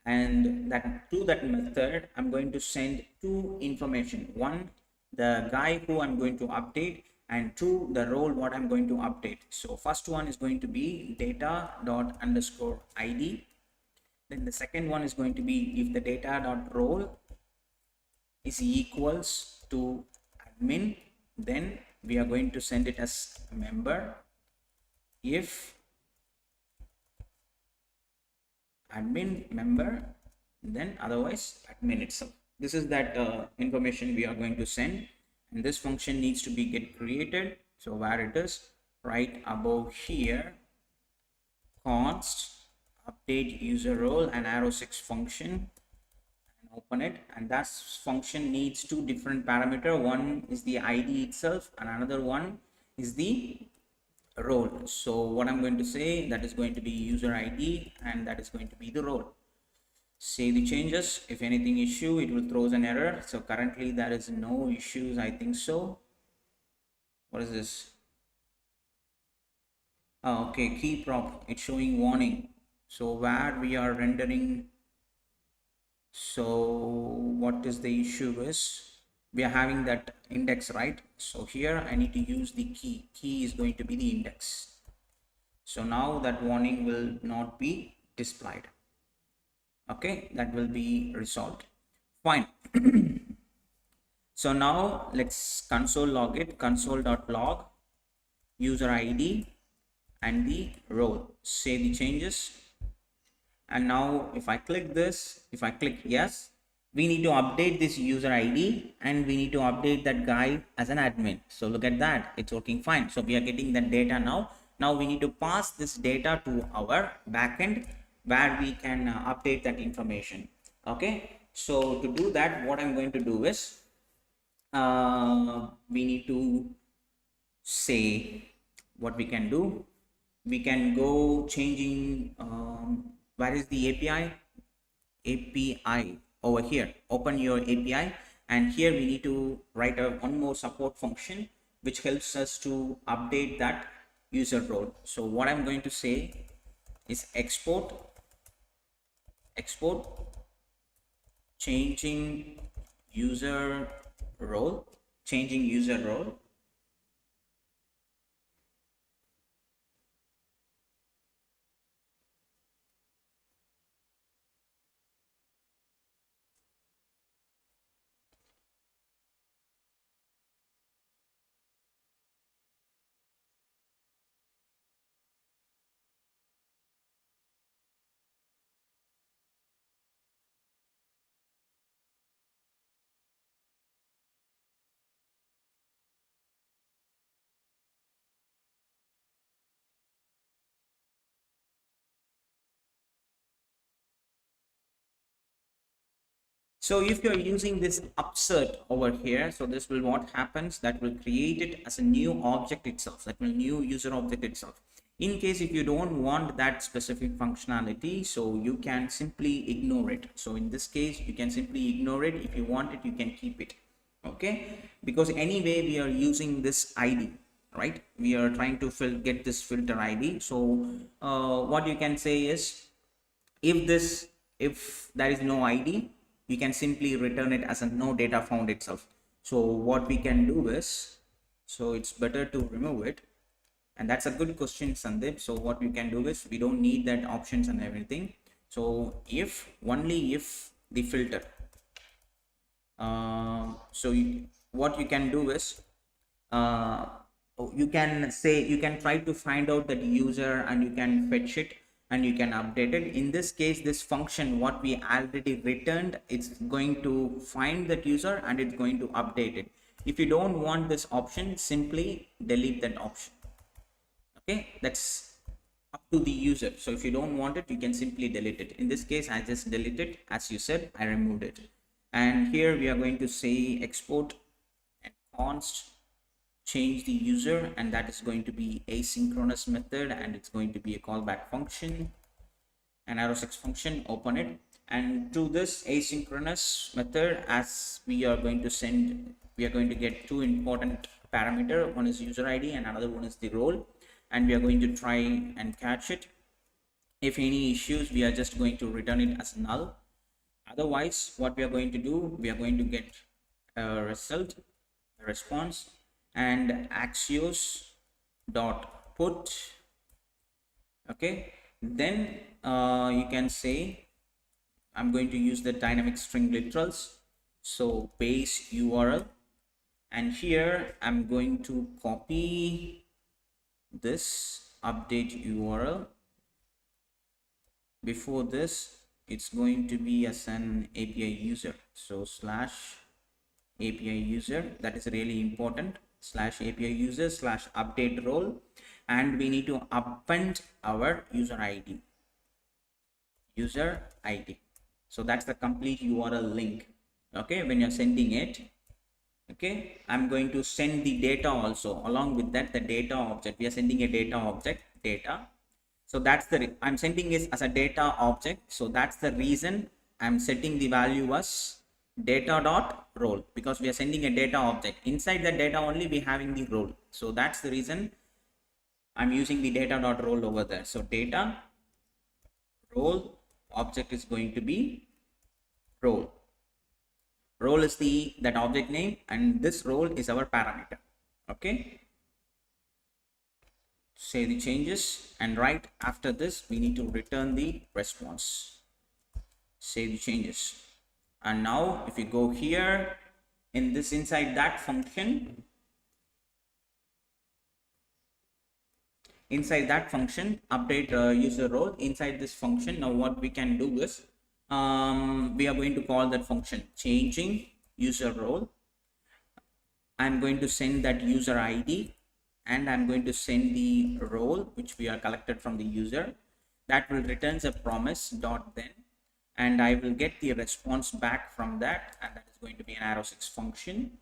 and that to that method I'm going to send two information. One, the guy who I'm going to update, and two, the role what I'm going to update. So first one is going to be data dot underscore id. Then the second one is going to be, if the data dot role is equals to admin, then we are going to send it as a member. If admin member, then otherwise admin itself. This is that information we are going to send, and this function needs to be get created. So where it is, right above here, const update user role and arrow 6 function, and open it. And that function needs two different parameter. One is the id itself, and another one is the role. So what I'm going to say, that is going to be user id, and that is going to be the role. Save the changes. If anything issue, it will throws an error. So currently there is no issues, I think so. What is this? Oh, okay, key prop, it's showing warning. So where we are rendering, so what is the issue is, we are having that index, right? So here I need to use the key is going to be the index. So now that warning will not be displayed. Okay, that will be resolved. Fine. So now let's console log it, console.log user id and the role. Save the changes. And now if I click this, if I click yes, we need to update this user id, and we need to update that guy as an admin. So look at that, it's working fine. So we are getting that data now. Now we need to pass this data to our backend, where we can update that information. Okay, so to do that, what I'm going to do is, we need to say what we can do. We can go changing, where is the API over here. Open your API, and here we need to write one more support function which helps us to update that user role. So what I'm going to say is export changing user role, So if you're using this upsert over here, so this will, what happens, that will create it as a new object itself, that will new user object itself. In case if you don't want that specific functionality, so you can simply ignore it. So in this case, you can simply ignore it. If you want it, you can keep it. Okay, because anyway we are using this ID, right? We are trying to get this filter ID. So what you can say is, if there is no ID, you can simply return it as a no data found itself. So what we can do is, so it's better to remove it. And that's a good question, Sandeep. So what we can do is, we don't need that options and everything. So if only if the filter, what you can do is, uh, you can say, you can try to find out that user and you can fetch it and you can update it. In this case, this function what we already returned, it's going to find that user and it's going to update it. If you don't want this option, simply delete that option. Okay, that's up to the user. So if you don't want it, you can simply delete it. In this case, I just delete it. As you said, I removed it. And here we are going to say export and const change the user, and that is going to be asynchronous method, and it's going to be a callback function, an arrow6 function. Open it, and to this asynchronous method, as we are going to send, we are going to get two important parameter. One is user ID and another one is the role, and we are going to try and catch it. If any issues, we are just going to return it as null. Otherwise, what we are going to do, we are going to get a result, a response, and axios dot put. Okay, then you can say, I'm going to use the dynamic string literals, so base URL, and here I'm going to copy this update URL. Before this, it's going to be as an API user, so slash API user, that is really important, slash API user slash update role, and we need to append our user ID. So that's the complete URL link. Okay, when you're sending it, okay, I'm going to send the data also along with that, the data object. We are sending a data object, data. So that's the, I'm sending it as a data object. So that's the reason I'm setting the value as data dot role, because we are sending a data object. Inside the data only we having the role. So that's the reason I'm using the data dot role over there. So data role object is going to be role. Role is that object name, and this role is our parameter. Okay, say the changes, and right after this we need to return the response. Save the changes, and now if you go here in this, inside that function, update user role, inside this function, now what we can do is, we are going to call that function changing user role. I'm going to send that user ID, and I'm going to send the role which we are collected from the user. That will returns a promise dot then, and I will get the response back from that, and that is going to be an arrow6 function.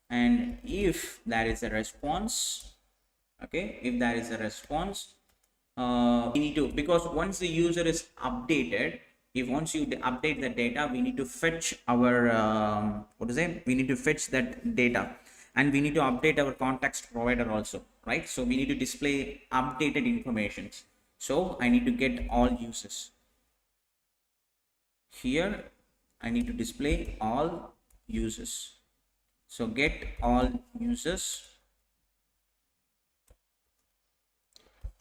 And if there is a response, okay, if there is a response, we need to, because once the user is updated, if once you update the data, we need to fetch our we need to fetch that data, and we need to update our context provider also, right? So we need to display updated information. So I need to get all users. Here I need to display all users. So get all users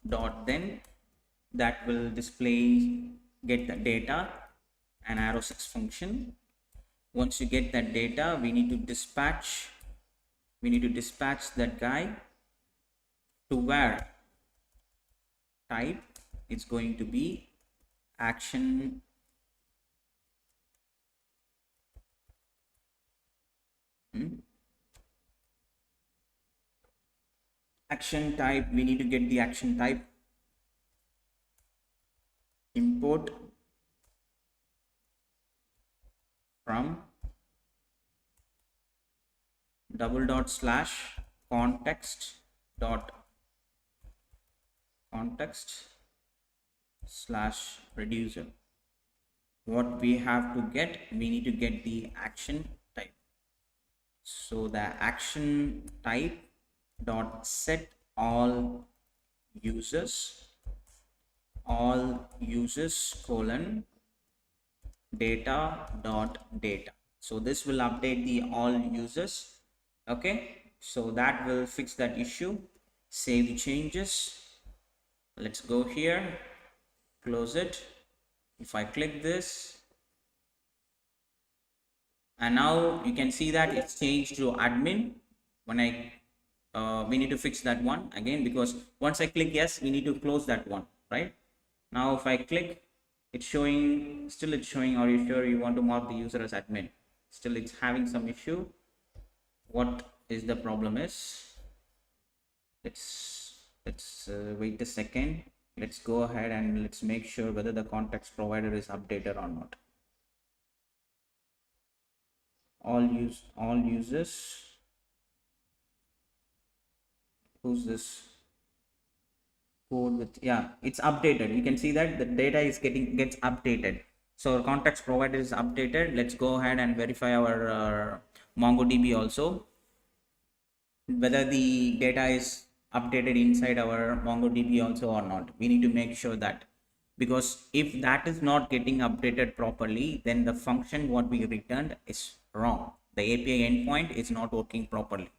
dot then, that will display get the data, an arrow6 function. Once you get that data, we need to dispatch that guy to where type it's going to be action action type. We need to get the action type, import from double dot slash context dot context slash reducer. What we have to get, we need to get the action type. So the action type dot set all users colon data. So this will update the all users. Okay, so that will fix that issue. Save the changes. Let's go here, close it. If I click this, and now you can see that it's changed to admin. When I we need to fix that one again, because once I click yes, we need to close that one, right? Now if I click, it's showing, still it's showing, are you sure you want to mark the user as admin? Still it's having some issue. What is the problem is, let's wait a second. Let's go ahead and let's make sure whether the context provider is updated or not. All users, who's this code with, yeah, it's updated. You can see that the data is gets updated. So our context provider is updated. Let's go ahead and verify our MongoDB also, whether the data is updated inside our MongoDB also or not. We need to make sure that, because if that is not getting updated properly, then the function what we returned is wrong. The API endpoint is not working properly.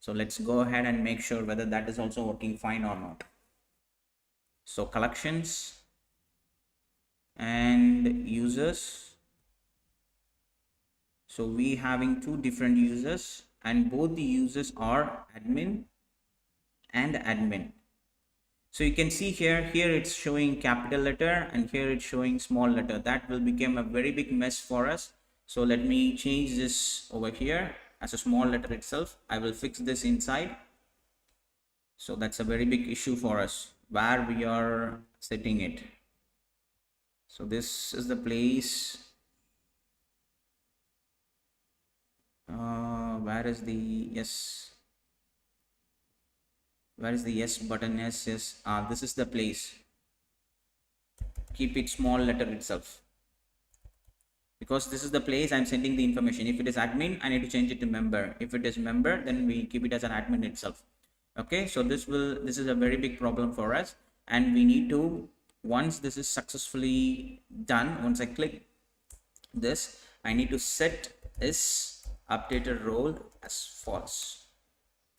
So let's go ahead and make sure whether that is also working fine or not. So collections and users. So we having two different users, and both the users are admin and admin. So you can see here it's showing capital letter and here it's showing small letter. That will become a very big mess for us. So let me change this over here as a small letter itself. I will fix this inside. So that's a very big issue for us where we are setting it. So this is the place. Where is the yes? Where is the yes button? Yes. This is the place. Keep it small letter itself, because this is the place I'm sending the information. If it is admin, I need to change it to member. If it is member, then we keep it as an admin itself. Okay, so this is a very big problem for us, and we need to, once this is successfully done, once I click this, I need to set this updated role as false.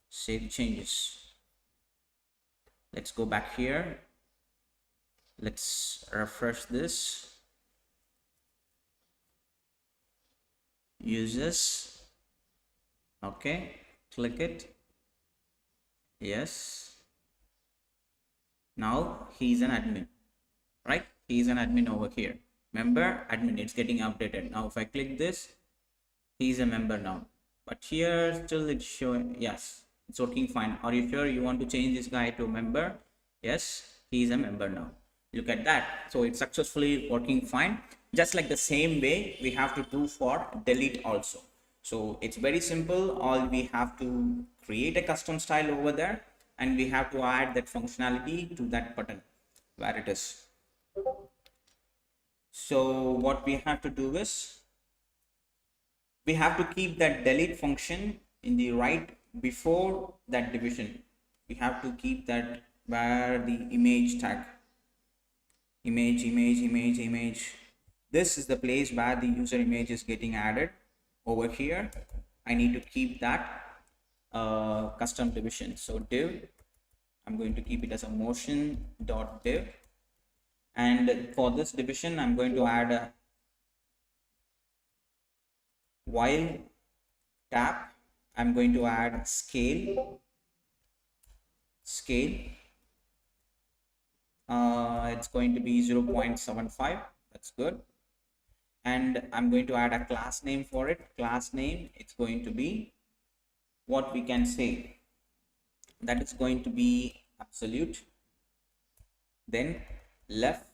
Save changes. Let's go back here. Let's refresh this. Users. Okay, click it. Yes. Now he's an admin, right? He's an admin over here. Member, admin, it's getting updated. Now if I click this, he's a member now. But here still it's showing, yes, it's working fine. Are you sure you want to change this guy to member? Yes, he's a member now. Look at that. So it's successfully working fine. Just like the same way we have to do for delete also. So it's very simple. All we have to create a custom style over there, and we have to add that functionality to that button where it is. So what we have to do is, we have to keep that delete function in the right before that division. We have to keep that where the image tag, image. This is the place where the user image is getting added. Over here, I need to keep that custom division. So div, I'm going to keep it as a motion.div, and for this division I'm going to add a while tab. I'm going to add scale. It's going to be 0.75. That's good. And I'm going to add a class name for it. Class name, it's going to be, what we can say, that is going to be absolute. Then left,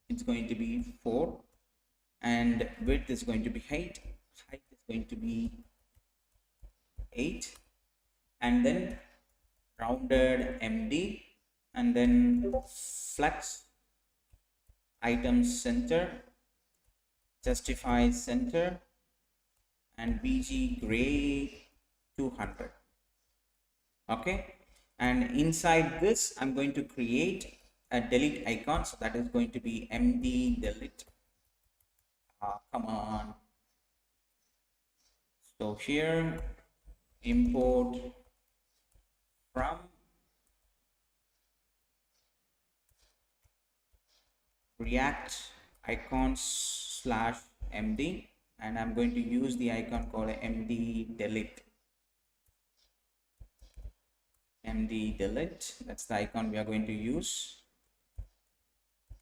it's going to be 4, and width is going to be height is going to be 8, and then rounded MD, and then flex items center, justify center, and BG gray 200. Okay, and inside this I'm going to create a delete icon, so that is going to be MD delete. Come on. So here import from react icons slash MD, and I'm going to use the icon called MD delete. MD delete, that's the icon we are going to use.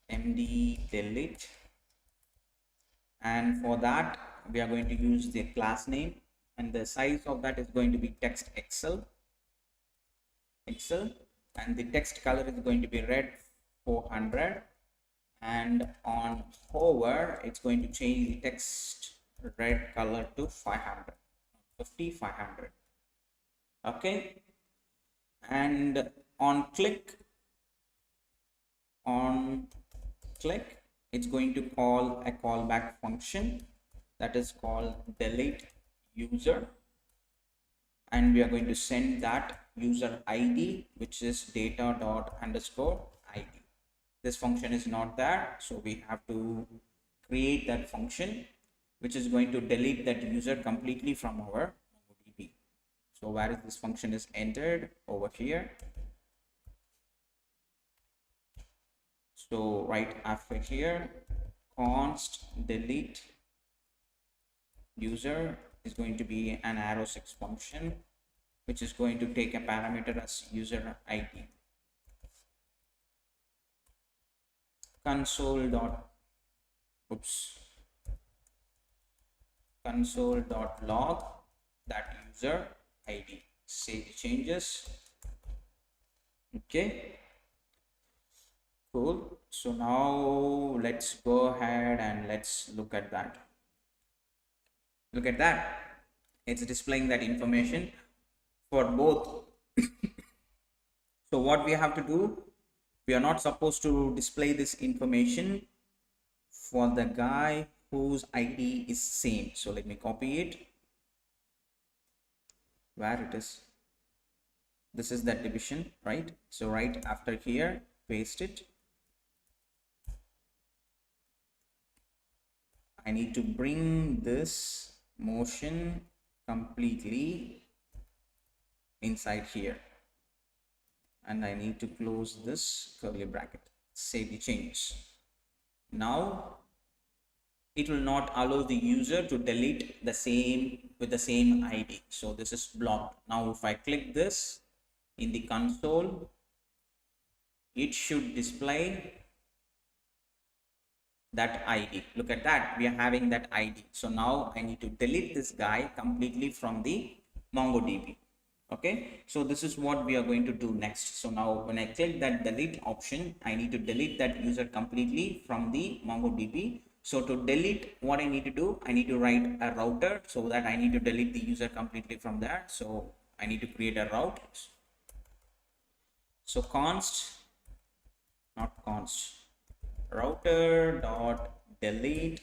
MD delete, and for that we are going to use the class name, and the size of that is going to be text Excel, and the text color is going to be red 400, and on hover it's going to change the text red color to 500, 500. Okay, and on click it's going to call a callback function that is called delete user, and we are going to send that user ID, which is data._id. This function is not there, so we have to create that function which is going to delete that user completely from our MongoDB. So where is this function is entered? Over here. So right after here, const delete user is going to be an arrow6 function, which is going to take a parameter as user ID. console.log that user ID. Save the changes. Okay, cool. So now let's go ahead and let's look at that. Look at that, it's displaying that information for both. So what we have to do, we are not supposed to display this information for the guy whose ID is same. So let me copy it. Where it is, this is that division, right? So right after here, paste it. I need to bring this motion completely inside here, and I need to close this curly bracket. Save the change. Now it will not allow the user to delete the same with the same ID, so this is blocked. Now if I click this in the console, it should display that ID. Look at that, we are having that ID. So now I need to delete this guy completely from the MongoDB. Okay, so this is what we are going to do next. So now when I click that delete option, I need to delete that user completely from the MongoDB. So to delete, what I need to do, I need to write a router so that I need to delete the user completely from there. So I need to create a route. So router dot delete.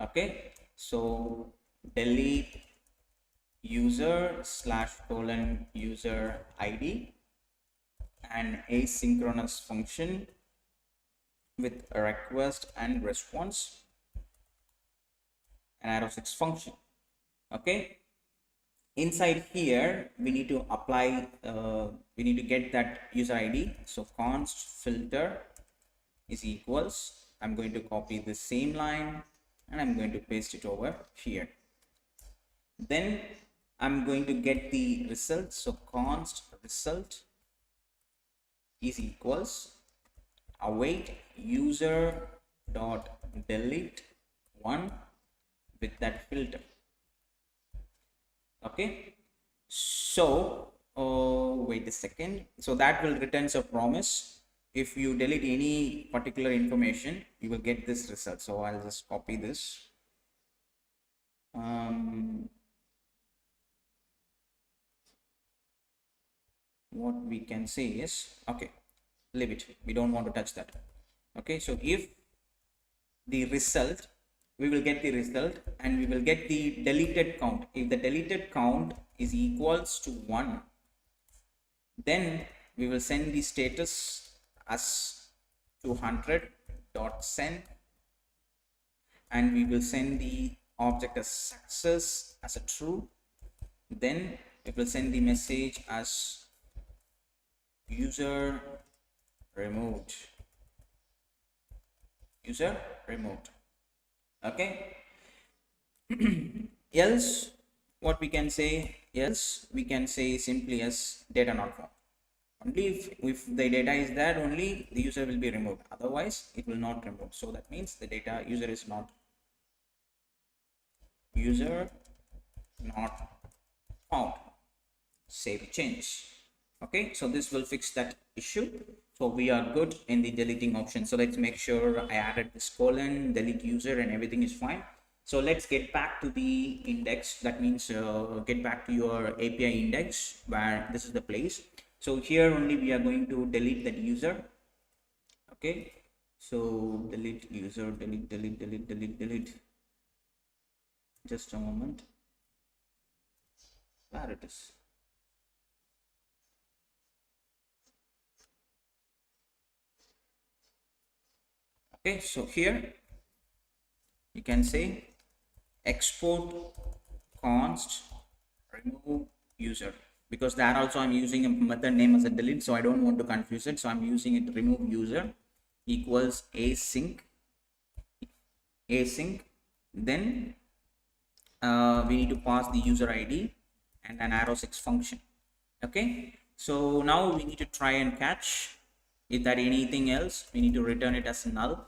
Okay, so delete user / user ID, and asynchronous function with a request and response, an arrow6 function. Okay, inside here we need to apply we need to get that user ID. So const filter is equals, I'm going to copy the same line and I'm going to paste it over here. Then I'm going to get the result. So const result is equals await user dot delete one with that filter. Okay, so wait a second. So that will return a promise. If you delete any particular information, you will get this result. So I'll just copy this. what we can say is, okay, leave it, we don't want to touch that. Okay, so if the result, we will get the result and we will get the deleted count. If the deleted count is equals to 1, then we will send the status as 200.send, and we will send the object as success as a true. Then it will send the message as user removed. Okay. Else what we can say, we can say simply as data not found. Only if the data is there, only the user will be removed, otherwise it will not remove. So that means the data user not found. Save change. Okay, so this will fix that issue. So we are good in the deleting option. So let's make sure I added this colon, delete user, and everything is fine. So let's get back to the index. That means get back to your API index where this is the place. So here only we are going to delete that user. Okay, so delete user, delete. Just a moment. Where it is? Okay, so here you can say export const remove user, because there also I'm using a method name as a delete, so I don't want to confuse it. So I'm using it remove user equals async. Then we need to pass the user ID and an arrow 6 function. Okay, so now we need to try and catch if that anything else, we need to return it as null.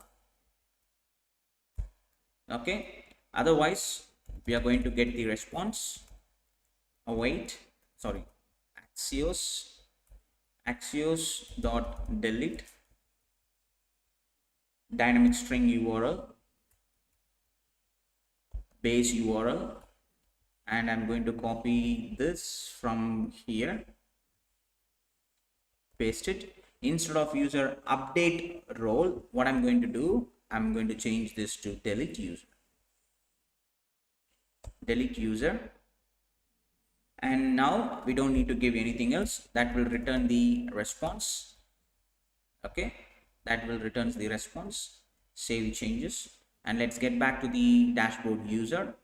Okay, otherwise we are going to get the response. Axios dot delete dynamic string URL base URL, and I'm going to copy this from here, paste it. Instead of user update role, what I'm going to do, I'm going to change this to delete user. And now we don't need to give anything else. That will return the response. Okay, that will return the response. Save changes, and let's get back to the dashboard user.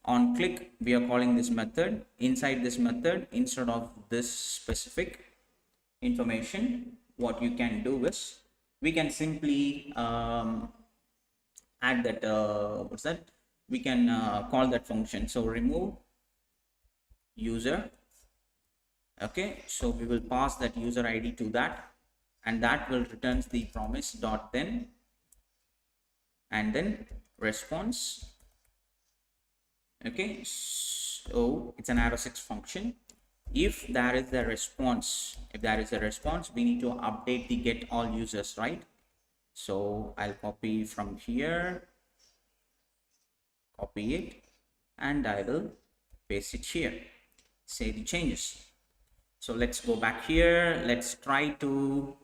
On click, we are calling this method. Inside this method, instead of this specific information, what you can do is we can simply add that we can call that function. So remove user. Okay, so we will pass that user ID to that, and that will return the promise dot then and then response. Okay, so it's an arrow 6 function. If there is a response, we need to update the get all users, right? So I'll copy from here, copy it, and I will paste it here. Save the changes. So let's go back here. Let's try to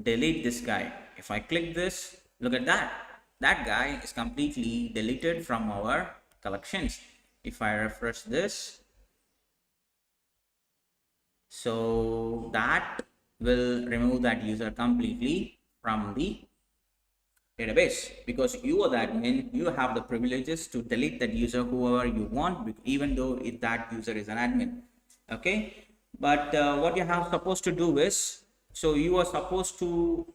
delete this guy. If I click this, look at that. That guy is completely deleted from our collections. If I refresh this, so that will remove that user completely from the database, because you are the admin, you have the privileges to delete that user whoever you want, even though if that user is an admin. Okay, but what you have supposed to do is, so you are supposed to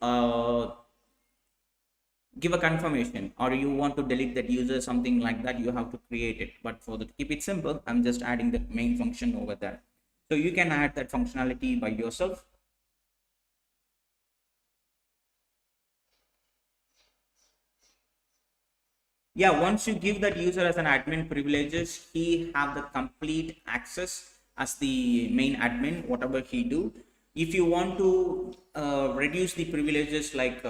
give a confirmation, or you want to delete that user, something like that, you have to create it. But for the keep it simple, I'm just adding the main function over there. So you can add that functionality by yourself. Yeah, once you give that user as an admin privileges, he have the complete access as the main admin, whatever he do. If you want to reduce the privileges, like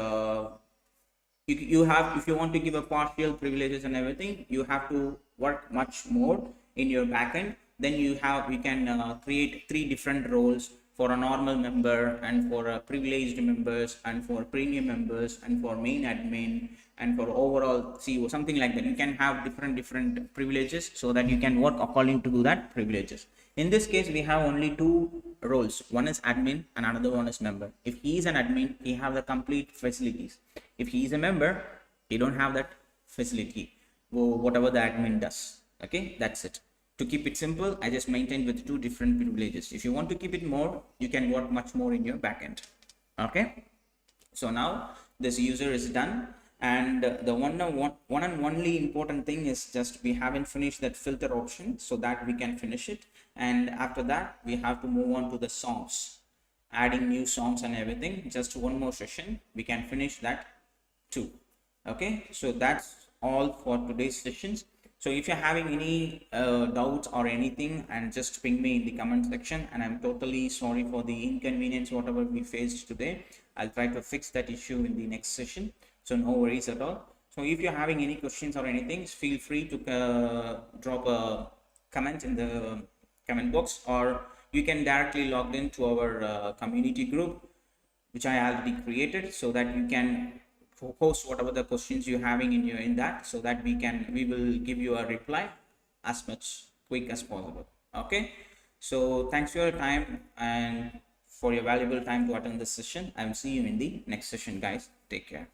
you have, if you want to give a partial privileges and everything, you have to work much more in your backend. Then you can create 3 different roles for a normal member and for a privileged members and for premium members and for main admin and for overall CEO, something like that. You can have different privileges so that you can work according to that privileges. In this case, we have only two roles. One is admin and another one is member. If he is an admin, he have the complete facilities. If he is a member, he don't have that facility, whatever the admin does. Okay, that's it. To keep it simple, I just maintained with two different privileges. If you want to keep it more, you can work much more in your backend. Okay, so now this user is done, and the one and only important thing is just we haven't finished that filter option, so that we can finish it. And after that, we have to move on to the songs, adding new songs and everything. Just one more session, we can finish that too. Okay, so that's all for today's sessions. So if you're having any doubts or anything, and just ping me in the comment section, and I'm totally sorry for the inconvenience whatever we faced today. I'll try to fix that issue in the next session, so no worries at all. So if you're having any questions or anything, feel free to drop a comment in the comment box, or you can directly log in to our community group, which I already created, so that you can post whatever the questions you're having in that, so that we will give you a reply as much quick as possible. Okay, so thanks for your time and for your valuable time to attend this session. I will see you in the next session, guys. Take care.